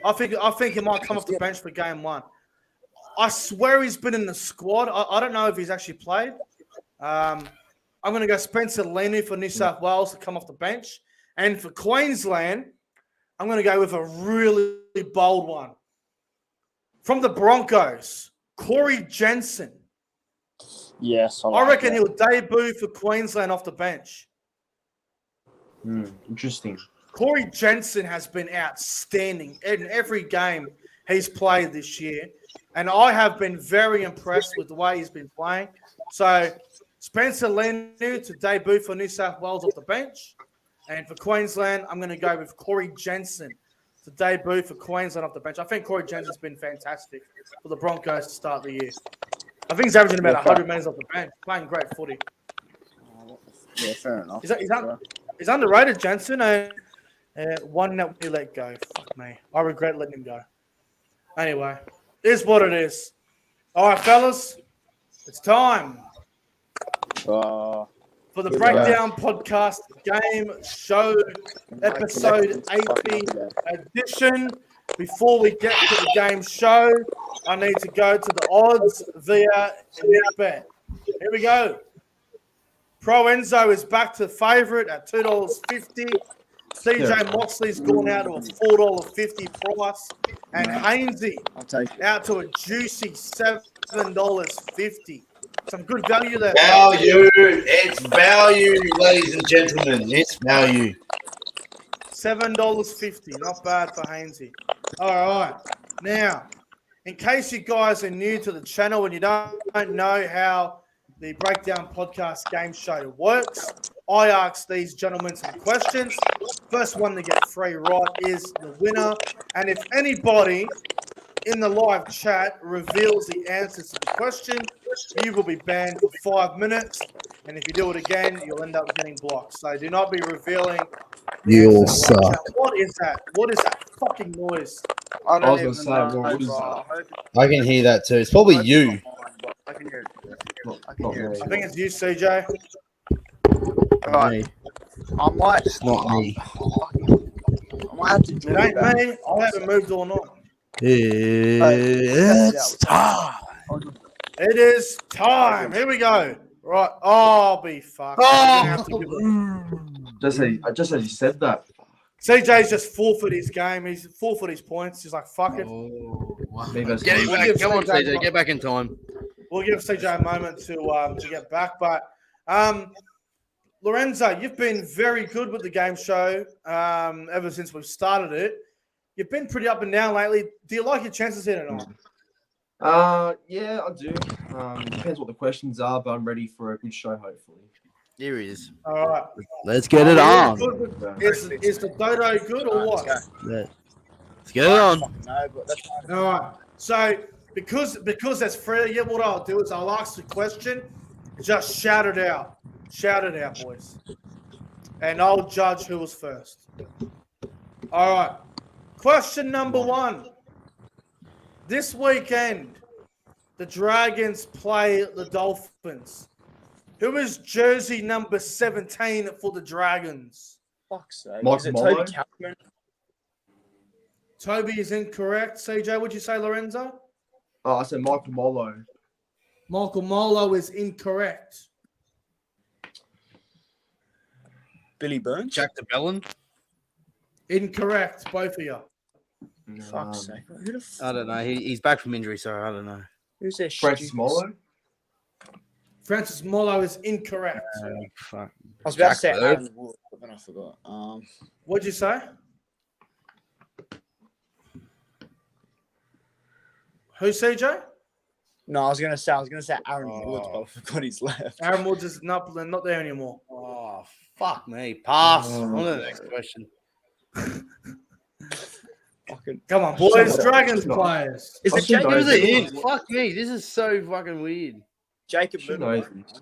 I think he might come off the bench for game 1. I swear he's been in the squad. I don't know if he's actually played. I'm going to go Spencer Leniu for New South Wales to come off the bench. And for Queensland, I'm going to go with a really bold one. From the Broncos, Corey Jensen. Yes, I reckon he'll debut for Queensland off the bench. Interesting. Corey Jensen has been outstanding in every game he's played this year. And I have been very impressed with the way he's been playing. So, Spencer Leniu to debut for New South Wales off the bench. And for Queensland, I'm going to go with Corey Jensen to debut for Queensland off the bench. I think Corey Jensen's been fantastic for the Broncos to start the year. I think he's averaging about 100 minutes off the bench, playing great footy. Yeah, fair enough. He's underrated, Jensen, and one that we let go. Fuck me. I regret letting him go. Anyway, it is what it is. All right, fellas, it's time for the Breakdown Podcast Game Show, episode 80 edition. Before we get to the game show, I need to go to the odds via NetBet. Here we go. ProEnzo is back to favourite at $2.50. CJ Moxley's gone out to a $4.50 price. And HAYNESY out to a juicy $7.50. Some good value there. Value. It's value, ladies and gentlemen. It's value. $7.50. Not bad for HAYNESY. All right. Now, in case you guys are new to the channel and you don't know how the Breakdown Podcast Game Show works, I ask these gentlemen some questions. First one to get 3 right is the winner. And if anybody in the live chat reveals the answers to the question, you will be banned for 5 minutes. And if you do it again, you'll end up getting blocked. So do not be revealing. You'll suck. What is that? What is that fucking noise? I was gonna say, what is that? I can hear that too. It's probably you. I can hear it. Not hear me. it. I think it's you, CJ. Right. I might. It's not me. I might have to It do ain't that. me. I haven't moved or not. It's time. It is time. Here we go. Right. Oh, be fucked. Just as you said that. CJ's just forfeit his game. He's forfeit his points. He's like, fuck it. Maybe that's Get him We'll back. give Come on, CJ CJ. Get back in time. We'll give CJ a moment to get back. But Lorenzo, you've been very good with the game show ever since we've started it. You've been pretty up and down lately. Do you like your chances here or not? Yeah, I do. It depends what the questions are, but I'm ready for a good show, hopefully. Here he is. All right. Let's get it on. Is the dodo good or what? Let's get it on. No, but that's All right. So because that's free, what I'll do is I'll ask the question, just shout it out. Shout it out, boys. And I'll judge who was first. All right. Question number 1. This weekend, the Dragons play the Dolphins. Who is jersey number 17 for the Dragons? fuck's sake. Mike Is it Molo? Toby Cameron? Toby is incorrect. CJ, would you say Lorenzo? Oh, I said Michael Molo. Michael Molo is incorrect. Billy Burns? Jack DeBellin. Incorrect, both of you. Fuck's sake. Who the I don't know. He's back from injury, so I don't know. Who's their Francis Molo? Francis Molo is incorrect. Fuck. I was about to say Jack Aaron Wood, but then I forgot. What'd you say? Who, CJ? No, I was gonna say Aaron Woods, but I forgot he's left. Aaron Woods is not there anymore. Oh, fuck me. Pass. Oh, On to the next question. Fucking, Come on, boys. Dragons No. players. is I it should know Jacob? this. Give us a hint. Fuck me. This is so fucking weird. Jacob Should Little. know this.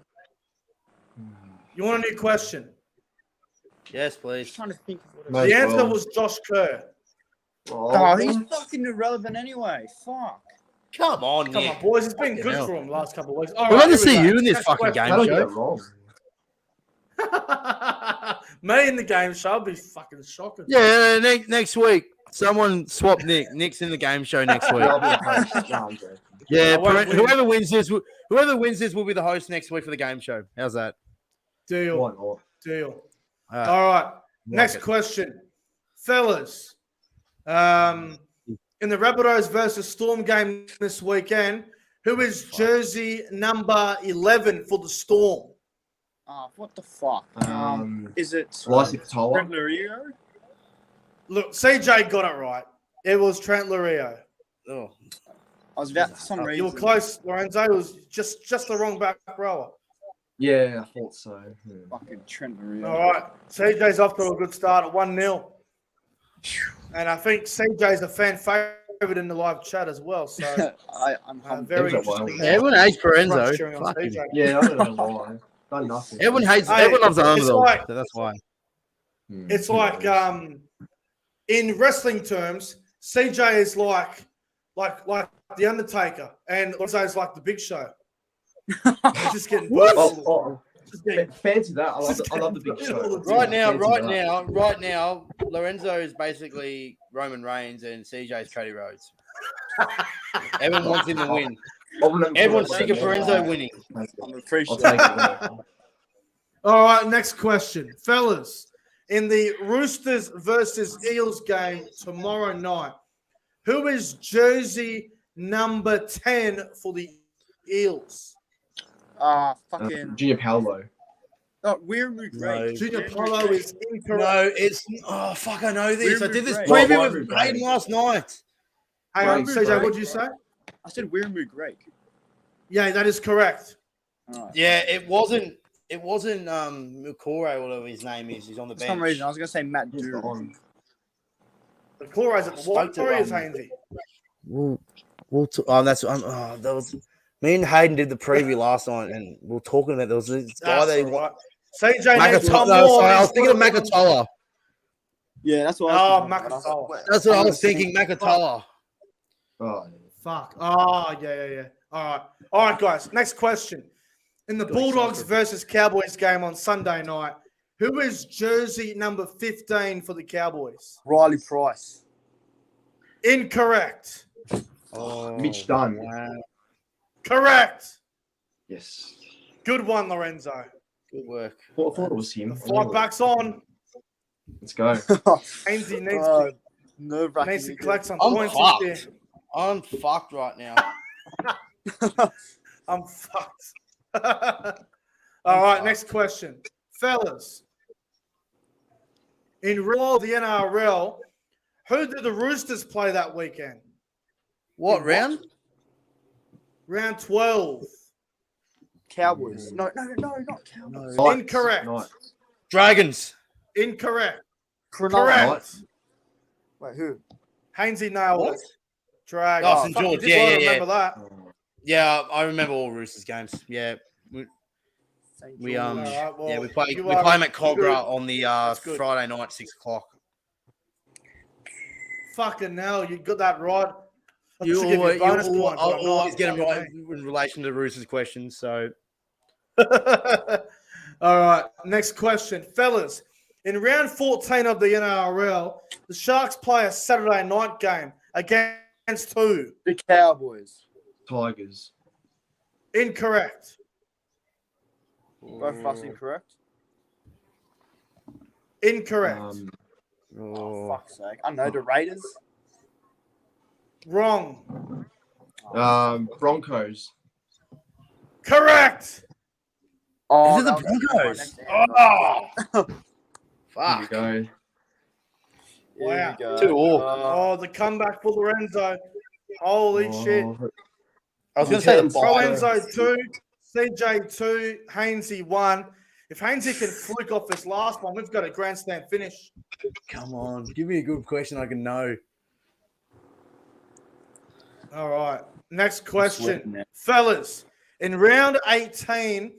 You want a new question? Yes, I'm please. trying to think of what No. it The as answer well. was Josh Kerr. Oh, he's fucking irrelevant anyway. Fuck. Come on, Come Nick. on, boys. It's been Fucking good hell. for him last couple of weeks. All We'd love to here we see go. you in this Next fucking question. game How did I show. get that wrong? Me in the game show would be fucking shocking. Yeah, next week. Someone swap Nick. Nick's in the game show next week. I'll be a host. No, I'm joking. Yeah, I won't win. whoever wins this will be the host next week for the game show. How's that? Deal. Why not? Deal. All right. All right. Next it. question. Fellas. In the Rabbitohs versus Storm game this weekend, who is jersey number 11 for the Storm? What the fuck? Is it Slicey Patola. Brent Lario? Look, CJ got it right. It was Trent Lario. Oh. I was about for some You reason. were close, Lorenzo. It was just the wrong back rower. Yeah, I thought so. Fucking Trent Lario. All right. CJ's off to a good start at 1-0. And I think CJ's a fan favourite in the live chat as well. So I'm humbled. very Those are interesting. wild. Everyone hates Crunch ProEnzo. cheering on Fucking- CJ. Yeah, I don't know why. Done nothing. Everyone hates. Hey, Everyone loves the it's underdog. like- So that's why. It's like in wrestling terms, CJ is like the Undertaker, and Lorenzo's like the Big Show. He's just getting just getting Fancy that. I love the big show. Right now, Fancy that. Lorenzo is basically Roman Reigns and CJ's Cody Rhodes. Everyone wants him to win. Everyone's sick of Lorenzo winning. I'm I'll appreciative. take it. All right, next question. Fellas, in the Roosters versus Eels game tomorrow night, who is jersey number 10 for the Eels? Fucking. Junior Paolo. Oh, Weirmu Great. Junior Polo is incorrect. No, it's fuck. I know this. I did this Right. preview Right. with Hayden last night. Hang on, Right. CJ, what did you say? I said Weirmu Great. Yeah, that is correct. Alright. Yeah, it wasn't. It wasn't Mukore, whatever his name is. He's on the For bench. some reason, I was gonna say Matt He's Doohan. on. The Chloride's at the Spoke to, Warriors, um, Hainsey. That was me and Hayden did the preview last night, and we were talking about there was this guy that he right. CJ needs one Makatola. more. Sorry, I was thinking of Makatola. Yeah, that's what Oh, I was thinking. Makatola. That's what I was thinking. Makatola. Oh, Fuck. Oh, yeah. All right, guys. Next question. In the Bulldogs versus Cowboys game on Sunday night, who is jersey number 15 for the Cowboys? Riley Price. Incorrect. Oh, Mitch Dunn. wow. Correct. Yes. Good one, Lorenzo. Good work. I thought it was him. The fight back's on. Let's go. Ainsley needs Nerve-wracking. to collect some I'm points fucked. this year. I'm fucked right now. I'm fucked. All right, next question. Fellas, in Raw, the NRL, who did the Roosters play that weekend? What round? Round 12. Cowboys. No, not Cowboys. Knights. Incorrect. Knights. Dragons. Incorrect. Cronulla. Correct. Wait, who? Hainsey nailed What? it. Drag. Oh, St. fuck, George. you did Yeah, well to yeah, remember that. Yeah, I remember all Roosters games. Yeah, St. we George. Alright, well, we play you we are play them at good. Cogra on the good. Friday night, 6:00. Fucking hell, you got that right. I You should give always, a bonus point, but I'll I'm always not. get them right in relation to the Roosters questions. So All right, next question. Fellas, in round 14 of the NRL, the Sharks play a Saturday night game against who? The Cowboys. Tigers. Incorrect. Both of us incorrect. Incorrect. Oh, fuck's sake. I know the Raiders. Wrong. Broncos. Correct. Oh, Is it the that was my Broncos? next answer. Oh, Here we Fuck. go. Here we go. 2-2. oh, the comeback for Lorenzo. Holy shit. I was going to say the ProEnzo 2, CJ 2, HAYNESY 1. If HAYNESY can fluke off this last one, we've got a grandstand finish. Come on, give me a good question I can know. All right. Next question. Fellas, in round 18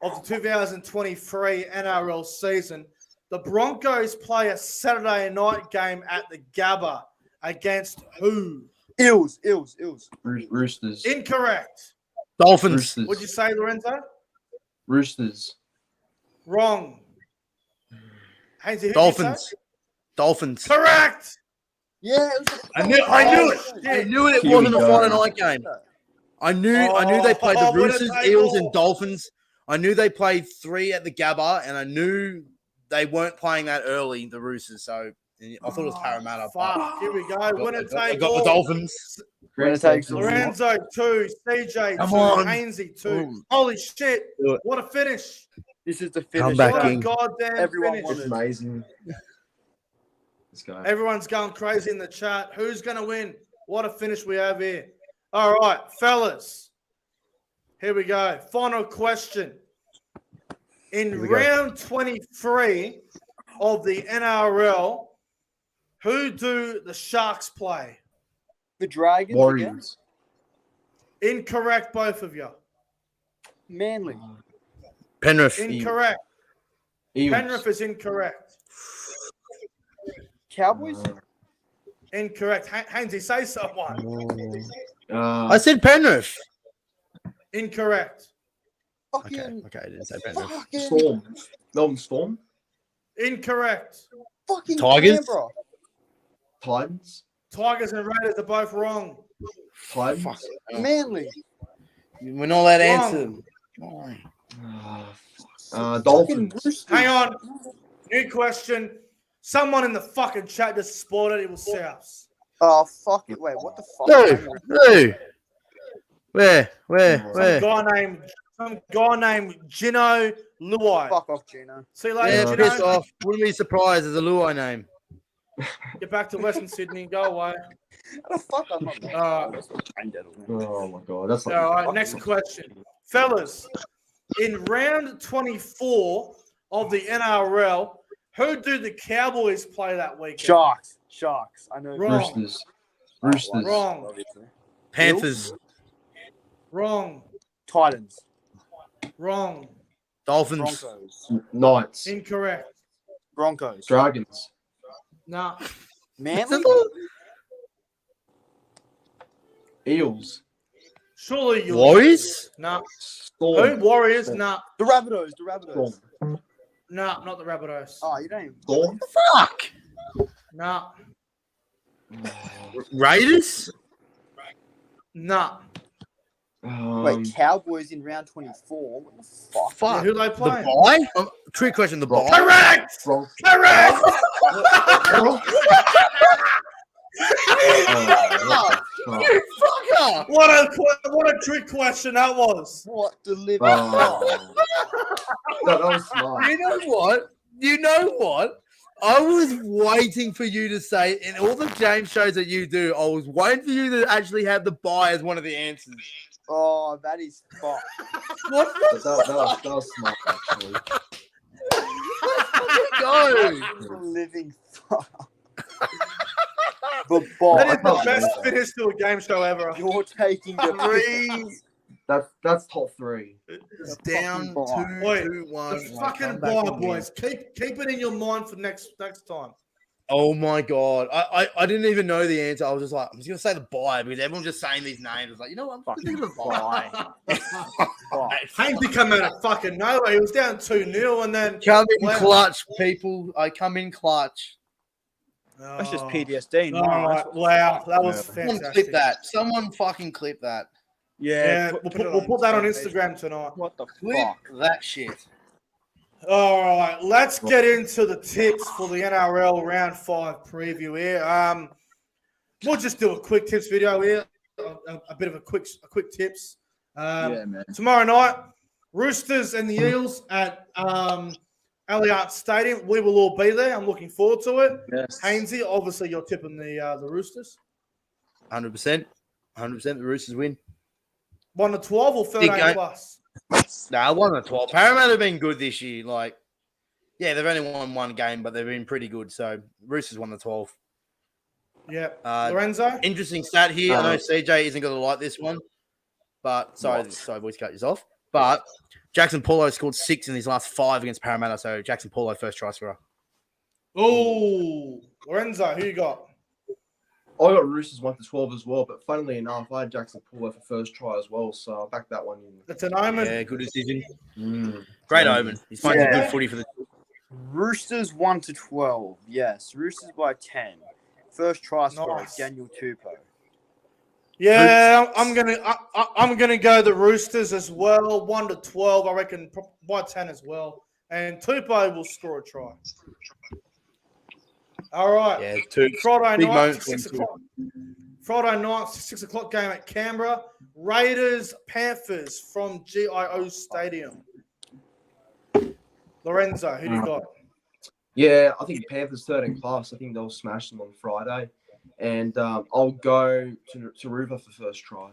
of the 2023 NRL season, the Broncos play a Saturday night game at the Gabba against who? Eels. Roosters. Incorrect. Dolphins. Roosters. What'd you say, Lorenzo? Roosters. Wrong. HAYNESY, who did you say? Dolphins. Dolphins. Correct. Yeah. I knew it. I knew it. It Here wasn't we a go. Friday night game. I knew they played the Roosters, Eels, and Dolphins. I knew they played 3 at the Gabba, and I knew they weren't playing that early, the Roosters. So I thought it was Parramatta. Fuck. Here we go. Winner I take got all. the Dolphins. Lorenzo 2, CJ Come 2, on. HAYNESY 2. Boom. Holy shit. Do it. What a finish. This is the Come finish. back What a in. goddamn Everyone finish. wanted. It's amazing. Let's go. Everyone's going crazy in the chat. Who's going to win? What a finish we have here. All right, fellas. Here we go. Final question. In round 23 of the NRL, who do the Sharks play? The Dragons. Warriors. Incorrect, both of you. Again? Manly. Penrith. Incorrect. Eels. Penrith is incorrect. Cowboys. Incorrect. HAYNESY, say someone. I said Penrith. Incorrect. Okay, Fucking. I didn't say Penrith. Fucking. Storm. Melbourne Storm. Incorrect. Fucking Tigers? Canberra. Titans. Tigers and Raiders are both wrong. Titans. Manly. We're not allowed to Wrong. answer. Fucking Dolphins. Roosters. Hang on. New question. Someone in the fucking chat just spotted it was Souths. Oh, fuck it. Wait, what the fuck? Who? Where? Some guy named Gino Luai. Fuck off, Gino. See you later, Yeah, Gino. piss off. Wouldn't be surprised as a Luai name. Get back to Western Sydney. Go away. What the fuck? I'm not. Oh my god, that's like All right, next question. Fellas, in round 24 of the NRL, who do the Cowboys play that weekend? Sharks. I know. Wrong. Roosters. Wrong. Panthers. Wrong. Titans. Wrong. Dolphins. Broncos. Knights. Incorrect. Broncos. Dragons. Nah. Manly. Eels. Surely you Warriors? Nah. Who? Storm. Warriors? Nah. The Rabbitohs. Storm. Nah, not the Rabbitohs. Oh, you don't even. Storm. Fuck. Nah. Raiders? Nah. Wait, Cowboys in round 24. What the fuck? Yeah, Fuck. who they The play? bye? Trick question. The bye? Correct! Bron- Correct! You fucker! What a trick question that was. What the living Oh. that was smart. You know what? I was waiting for you to say, in all the game shows that you do, I was waiting for you to actually have the buy as one of the answers. Oh, that is fucked. What That was smart, actually. go? The living fuck. The ball. That is the best finish to a game show ever. You're taking the Three. That's top 3. It's down fucking 2-1. The fucking buy, boys. Keep it in your mind for next time. Oh my god! I didn't even know the answer. I was just like, I'm just gonna say the buy because everyone's just saying these names. I was like, you know what? I'm thinking of the buy. Haynesy come out of fucking nowhere. He was down 2-0 and then Come in Wow. clutch, people. I come in clutch. That's just PTSD. All right. Wow, that was Someone fantastic. clip that. Someone fucking clip that. Yeah, we'll put that on Instagram tonight. What the Clip fuck? that shit. All right, let's get into the tips for the NRL Round 5 preview here. We'll just do a quick tips video here, a bit of a quick tips. Yeah, man. Tomorrow night, Roosters and the Eels at Allianz Stadium. We will all be there. I'm looking forward to it. Yes. HAYNESY, obviously you're tipping the Roosters. 100%. 100% the Roosters win. 1-12 or 13 game. plus? Nah, 1-12. Parramatta have been good this year. Like, yeah, they've only won one game, but they've been pretty good. So Roosters 1-12. Yeah. Lorenzo? Interesting stat here. I know CJ isn't going to like this one, but sorry, voice cut you off. But Jackson Paulo scored 6 in his last 5 against Parramatta. So Jackson Paulo, first try scorer. Oh, Lorenzo, who you got? I got Roosters 1-12 as well, but funnily enough, I had Jackson Paulo for first try as well, so I'll back that one in. It's an omen. Yeah, good decision. Great omen. He's playing some good footy for the. Roosters 1-12. Yes, Roosters by 10. First try scorer, Nice. Daniel Tupou. Yeah, I'm gonna go the Roosters as well. 1-12, I reckon by 10 as well. And Tupou will score a try. All right. Yeah, two Friday big night, moments 6 when o'clock. Friday night, 6 o'clock game at Canberra. Raiders Panthers from GIO Stadium. Lorenzo, who do you got? Yeah, I think Panthers 13 plus. I think they'll smash them on Friday. And I'll go to Ruva for first try.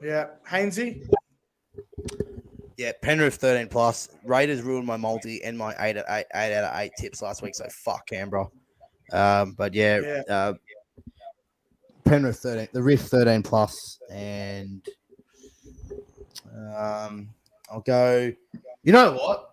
Yeah, Hainesy. Yeah, Penrith 13 plus. Raiders ruined my multi and my 8 out of 8 tips last week. So fuck Canberra. But yeah. Penrith 13, the Riff 13 plus, and I'll go. You know what?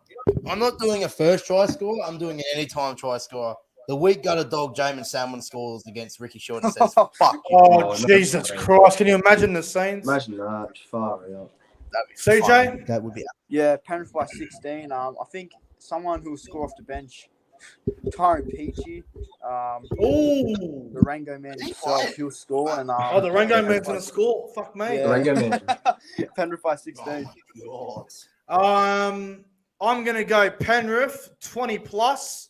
I'm not doing a first try score. I'm doing an anytime try score. The weak gutter dog Jamin Salmon scores against Ricky Short and says, "Fuck you." Oh, Jesus Christ! Can you imagine the scenes? Imagine that. Far out. That'd be CJ? fun. That would be. Yeah, Penrith by 16. I think someone who will score off the bench, Tyrone Peachy. Ooh. The Rango man himself, he'll score. And The Rango man's going to score. Fuck me. Yeah. Rango man. Penrith by 16. Oh, I'm going to go Penrith 20 plus.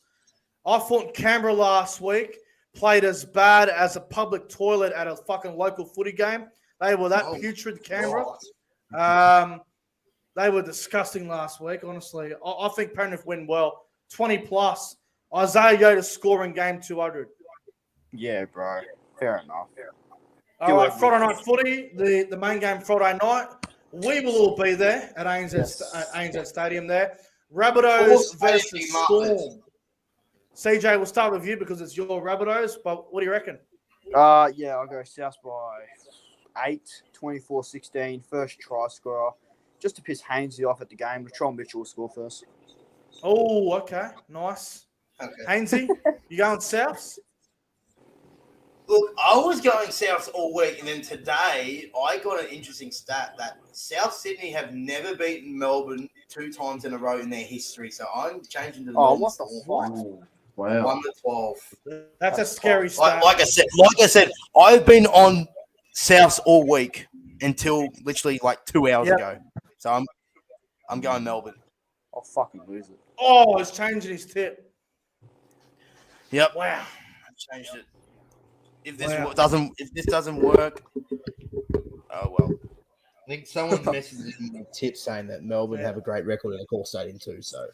I thought Canberra last week played as bad as a public toilet at a fucking local footy game. They were that putrid, Canberra. They were disgusting last week, honestly. I think Penrith win well. 20 plus. Isaiah Yoda scoring game 200. Yeah, bro. Fair enough. All right, Friday night footy, the main game Friday night. We will all be there at ANZ Stadium there. Rabbitohs versus Storm. CJ, we'll start with you because it's your Rabbitohs, but what do you reckon? Yeah, I'll go South by 8, 24-16, first try scorer. Just to piss Hainesy off at the game. Latrell Mitchell will score first. Oh, okay. Nice. Okay. Hainesy, you going Souths? Look, I was going Souths all week, and then today I got an interesting stat that South Sydney have never beaten Melbourne 2 times in a row in their history. So I'm changing to the Oh, what the fuck? Wow. 1-12. That's a scary stat. Like I said, I've been on Souths all week until literally like 2 hours ago. So I'm going Melbourne. I'll fucking lose it. Oh, he's changing his tip. Yep. Wow. I've changed it. If this doesn't work, oh well. I think someone messaged me a tip saying that Melbourne have a great record in the core stadium too. So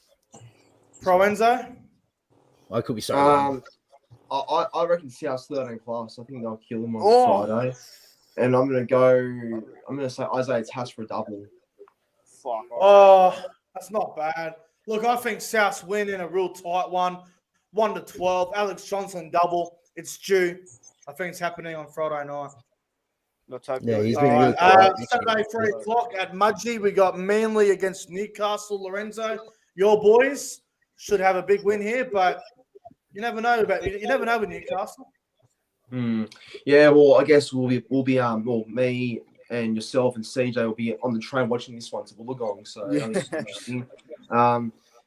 ProEnzo? I could be sorry. I reckon South's 13 plus. I think they'll kill them on Friday. And I'm gonna say Isaiah Tass for a double. Fuck. Oh, that's not bad. Look, I think Souths win in a real tight one. 1-12. Alex Johnson double. It's due. I think it's happening on Friday night. Let's hope. Yeah, he's All been really right. quiet. Saturday, 3 o'clock at Mudgee. We got Manly against Newcastle. Lorenzo, your boys should have a big win here, but you never know with Newcastle. Yeah, well, I guess we'll be me and yourself and CJ will be on the train watching this one to Wollongong. So that's interesting.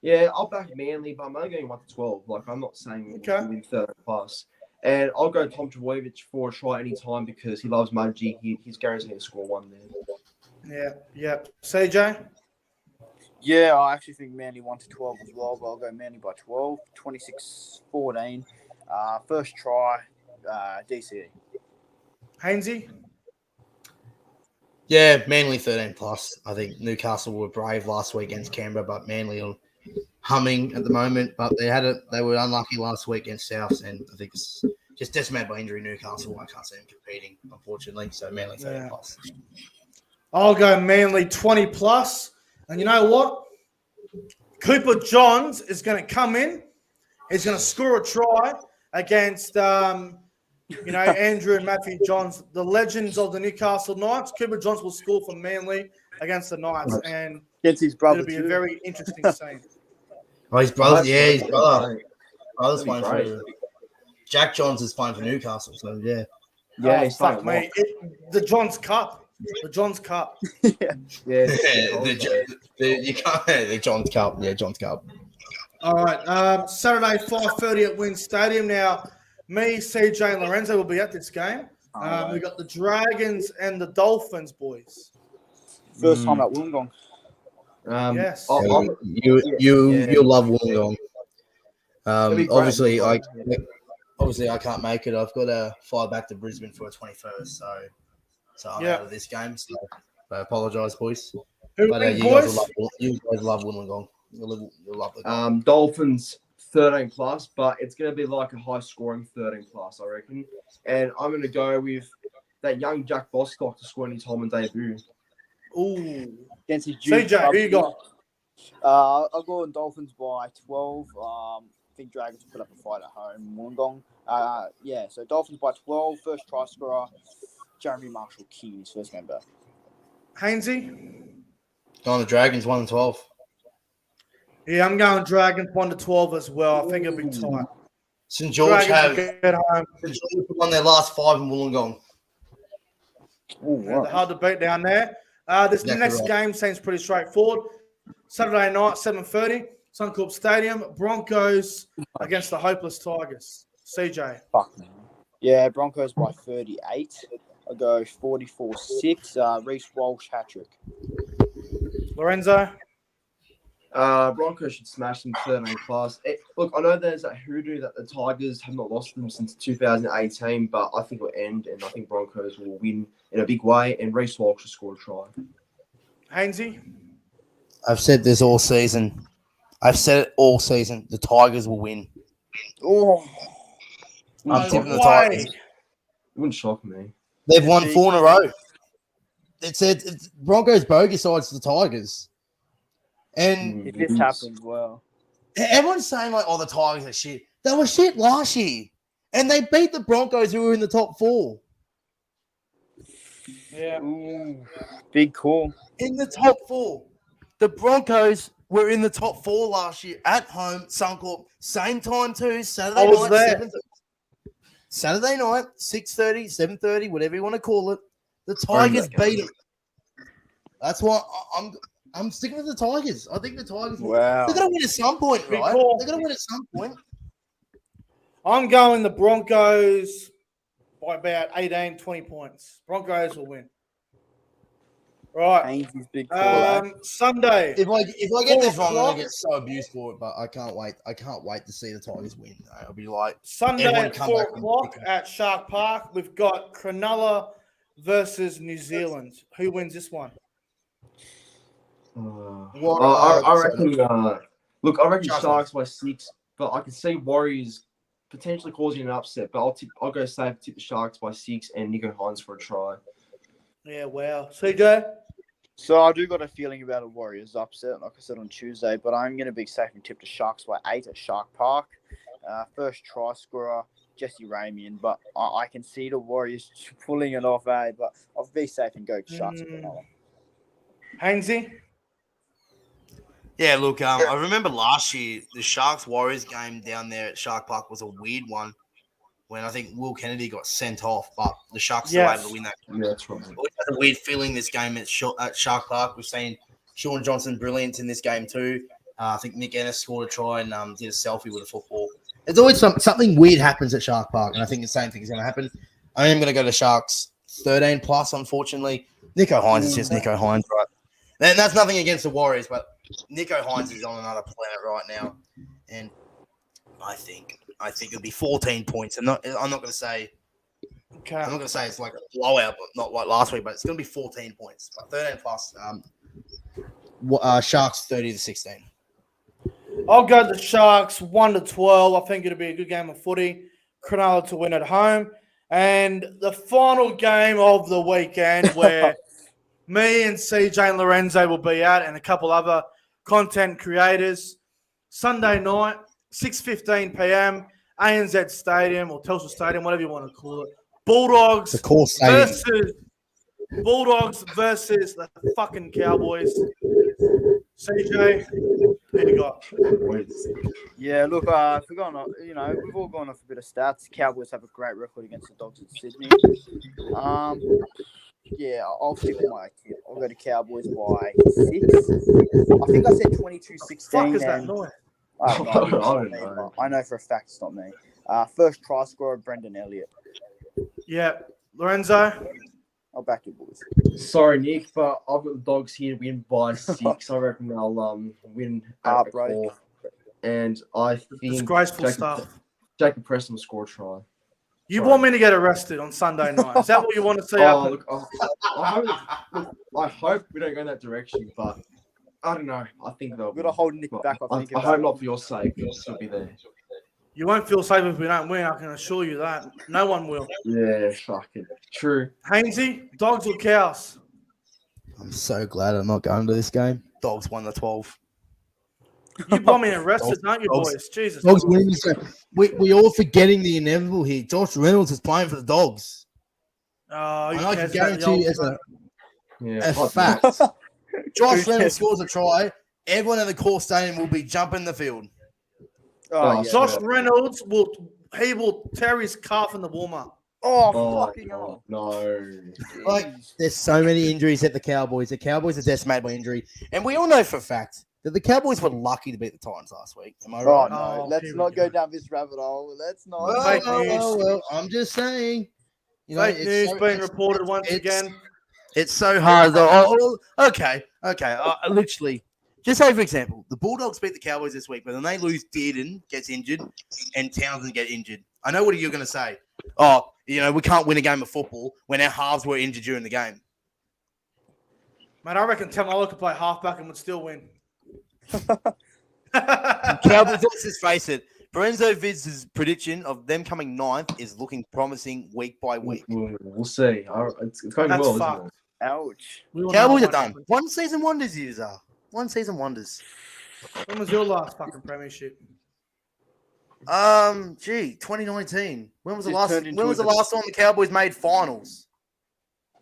Yeah, I'll back Manly, but I'm only going 1-12. Like I'm not saying we'll win 13 plus. And I'll go Tom Trbojevic for a try anytime because he loves Mudgee. He's guaranteed to score one there. Yeah. CJ? Yeah, I actually think Manly 1-12 as well, but I'll go Manly by 12, 26-14. First try, DCE. Hainesy? Yeah, Manly 13 plus. I think Newcastle were brave last week against Canberra, but Manly are humming at the moment. But they were unlucky last week against Souths, and I think just decimated by injury. Newcastle, I can't see them competing, unfortunately. So Manly 30 plus. I'll go Manly 20 plus. And you know what? Cooper Johns is going to come in. He's going to score a try against, Andrew and Matthew Johns, the legends of the Newcastle Knights. Cooper Johns will score for Manly against the Knights, and Against his brother, it'll be too. a very interesting scene. Oh, his brother. Yeah, his brother. Brother's That'd be playing great. for Jack Johns is playing for Newcastle. So yeah. Yeah, Oh, he's fuck playing me. The Johns Cup. The Johns Cup. Yeah, The Johns Cup. Yeah, Johns Cup. All right. Saturday, 5:30 at Wynn Stadium. Now, me, CJ, and Lorenzo will be at this game. We've got the Dragons and the Dolphins, boys. First time at Wollongong. Yes. You'll love Wollongong. That'd be great. Obviously I can't make it. I've got to fly back to Brisbane for a 21st, so I'm out of this game. So I apologise, boys. Who But wins, you boys? guys love Wollongong. You'll love the Dolphins 13 plus, but it's going to be like a high scoring 13 plus, I reckon. And I'm going to go with that young Jack Bostock to score in his home debut. Ooh. Against his CJ, who you got? I'll go on Dolphins by 12. I think Dragons will put up a fight at home. Wollongong. So Dolphins by 12. First try scorer, Jeremy Marshall King, his first member. Hainesy? Going the Dragons 1-12. Yeah, I'm going Dragons 1-12 as well. I think it'll be tight. St George Dragons have will get home. won their last 5 in Wollongong. They're hard to beat down there. This Exactly next right. game seems pretty straightforward. Saturday night, 7:30, Suncorp Stadium. Broncos against the hopeless Tigers. CJ. Fuck, man. Yeah, Broncos by 38. I'll go 44-6. Reece Walsh hat-trick. Lorenzo. Broncos should smash them 13 plus. Look, I know there's that hoodoo that the Tigers have not lost them since 2018, but I think it'll end, and I think Broncos will win in a big way, and Reece Walsh will score a try. Hainesy. I've said this all season. The Tigers will win. Oh, I'm tipping the way. Tigers. It wouldn't shock me. They've won 4 in a row. It's Broncos bogus sides to the Tigers. And if this happens, well. everyone's saying, like, oh, the Tigers are shit. They were shit last year. And they beat the Broncos who were in the top 4. Yeah. Ooh, big call. In the top 4. The Broncos were in the top 4 last year at home, Suncorp. Same time too, Saturday I was night. there. Saturday night, 6:30, 7:30, whatever you want to call it. The Tigers beat them. That's why I'm sticking with the Tigers. I think the Tigers Wow. they're going to win at some point, Big right? call. They're going to win at some point. I'm going the Broncos by about 18, 20 points. Broncos will win. Right. Hainesy's big call. Sunday. If I get this wrong, I'm 4 going to get so abused for it, but I can't wait. I can't wait to see the Tigers win. I'll be like, Sunday everyone at come 4 back and o'clock pick 'em. at Shark Park. We've got Cronulla versus New Zealand. Who wins this one? I reckon. I reckon Sharks Sharks by 6, but I can see Warriors potentially causing an upset. But I'll go safe, tip the Sharks by 6, and Nico Hines for a try. Yeah, wow. CJ? So I do got a feeling about a Warriors upset, like I said on Tuesday, but I'm going to be safe and tip the Sharks by 8 at Shark Park. First try scorer, Jesse Ramian, but I can see the Warriors pulling it off, but I'll be safe and go Sharks and Cronulla. Hainesy? Yeah, look, I remember last year the Sharks Warriors game down there at Shark Park was a weird one when I think Will Kennedy got sent off, but the Sharks still able to win that game. Yeah, that's right. I always had a weird feeling this game at Shark Park. We've seen Sean Johnson brilliant in this game too. I think Nick Ennis scored a try and did a selfie with a football. There's always something weird happens at Shark Park, and I think the same thing is going to happen. I am going to go to Sharks 13 plus, unfortunately. Nico Hines is just Nico Hines, right? And that's nothing against the Warriors, but Nico Hines is on another planet right now, and I think it'll be 14 points. I'm not going to say. Okay. I'm not going to say it's like a blowout, but not like last week. But it's going to be 14 points, but 13 plus. Sharks 30-16. I'll go the Sharks 1-12. I think it'll be a good game of footy. Cronulla to win at home. And the final game of the weekend where me and CJ and Lorenzo will be at and a couple other content creators. Sunday night, 6:15 p.m., ANZ Stadium or Telstra Stadium, whatever you want to call it. Bulldogs The core stadium. versus the fucking Cowboys. CJ, who you got? Yeah, look, if we're going off, we've all gone off a bit of stats. Cowboys have a great record against the Dogs in Sydney. Yeah, I'll stick with my tip. I'll go to Cowboys by 6. I think I said 22-16. Fuck is that noise? I don't know. I know for a fact it's not me. First try scorer, Brendan Elliott. Yeah. Lorenzo? I'll back you, boys. Sorry, Nick, but I've got the Dogs here to win by 6. I reckon they'll win at the core. And I think disgraceful stuff. Jacob Preston will score a try. You want me to get arrested on Sunday night? Is that what you want to see happen? Look, I hope we don't go in that direction, but I don't know. I think they'll. We're gonna hold Nick back. I hope not for your sake. He'll be there. You won't feel safe if we don't win. I can assure you that. No one will. Yeah, fucking true. Hainesy, Dogs or Cows? I'm so glad I'm not going to this game. Dogs won the 12. You want me arrested, don't you, boys? Jesus. Dogs winning this game. We all forgetting the inevitable here. Josh Reynolds is playing for the Dogs. Oh, and I can guarantee you as a fact. Josh Reynolds scores a try. Everyone in the core stadium will be jumping the field. Oh, yeah. Josh Reynolds will tear his calf in the warm-up. Fucking hell. No. Like, there's so many injuries at the Cowboys. The Cowboys are decimated by injury. And we all know for a fact that the Cowboys were lucky to beat the Titans last week. Am I right? Oh, no. Let's not go down this rabbit hole. Let's not. Well, I'm just saying. Fake news being reported once again. It's so hard. Okay. Literally. Just say, for example, the Bulldogs beat the Cowboys this week, but then they lose. Dearden gets injured and Townsend get injured. I know what you're going to say. Oh, we can't win a game of football when our halves were injured during the game. Mate, I reckon Tamala could play halfback and would still win. Cowboys, let's just face it. ProEnzo Vidz's prediction of them coming 9th is looking promising week by week. We'll see. It's going That's well, fucked. isn't it? Ouch. Cowboys are done. One season wonders, yous are. One season wonders. When was your last fucking premiership? 2019. When was the last time the Cowboys made finals?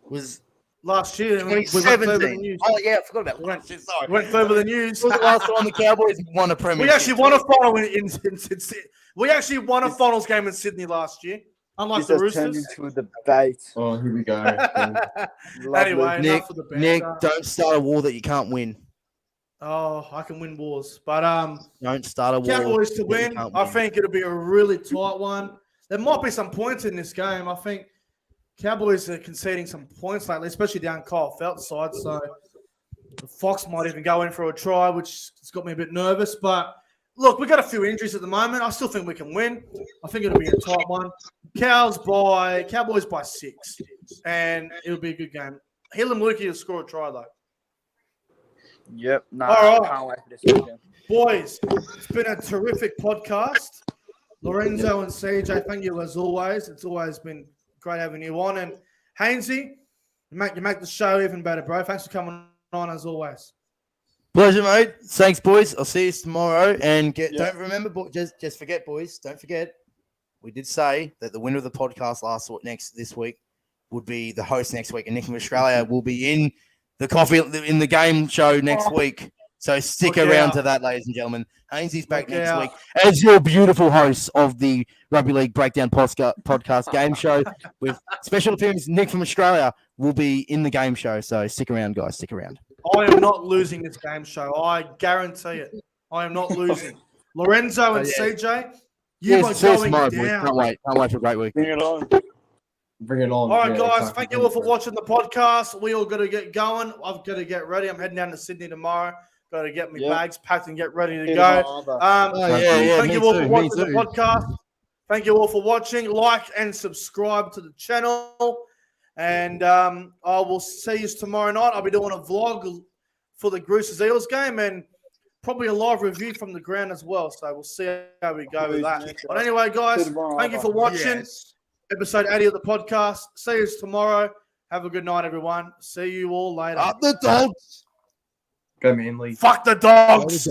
Was last year. 2017. Oh yeah, I forgot about that. Sorry. Went further than news. When was the last time the Cowboys won a premiership? We actually won a final in Sydney. We actually won a finals game in Sydney last year. Unlike the Roosters. Turned into a debate. Oh, here we go. Anyway, Nick, enough of the banter. Nick, don't start a war that you can't win. Oh, I can win wars. But don't start a war. Cowboys to win. I think it'll be a really tight one. There might be some points in this game. I think Cowboys are conceding some points lately, especially down Kyle Felt's side. So Fox might even go in for a try, which has got me a bit nervous. But look, we've got a few injuries at the moment. I still think we can win. I think it'll be a tight one. Cowboys by 6. And it'll be a good game. Helam Lukey will score a try, though. Yep. No, All right. I can't wait for this weekend. Boys, it's been a terrific podcast. Lorenzo and CJ, thank you as always. It's always been great having you on. And Hainesy, you make the show even better, bro. Thanks for coming on as always. Pleasure, mate. Thanks, boys. I'll see you tomorrow. And don't remember, just forget, boys. Don't forget, we did say that the winner of the podcast this week would be the host next week, and Nick from Australia will be in the game show next week. So stick around to that, ladies and gentlemen. Hainesy's back next week as your beautiful host of the Rugby League Breakdown podcast game show with special appearance. Nick from Australia will be in the game show. So stick around, guys. Stick around. I am not losing this game show. I guarantee it. I am not losing. Lorenzo and CJ, you are going down. Can't wait for a great week. Bring it on. Bring it on. All right, guys. Thank you all for watching the podcast. We all got to get going. I've got to get ready. I'm heading down to Sydney tomorrow. Got to get my bags packed and get ready to go. Thank you all for watching the podcast. Thank you all for watching. Like and subscribe to the channel. And I will see you tomorrow night. I'll be doing a vlog for the Roosters Eels game. And probably a live review from the ground as well. So we'll see how we go with that. Please, But anyway, guys, thank you for watching Yes. episode 80 of the podcast. See you tomorrow. Have a good night, everyone. See you all later. Up the dogs. Go Manly. Fuck the dogs.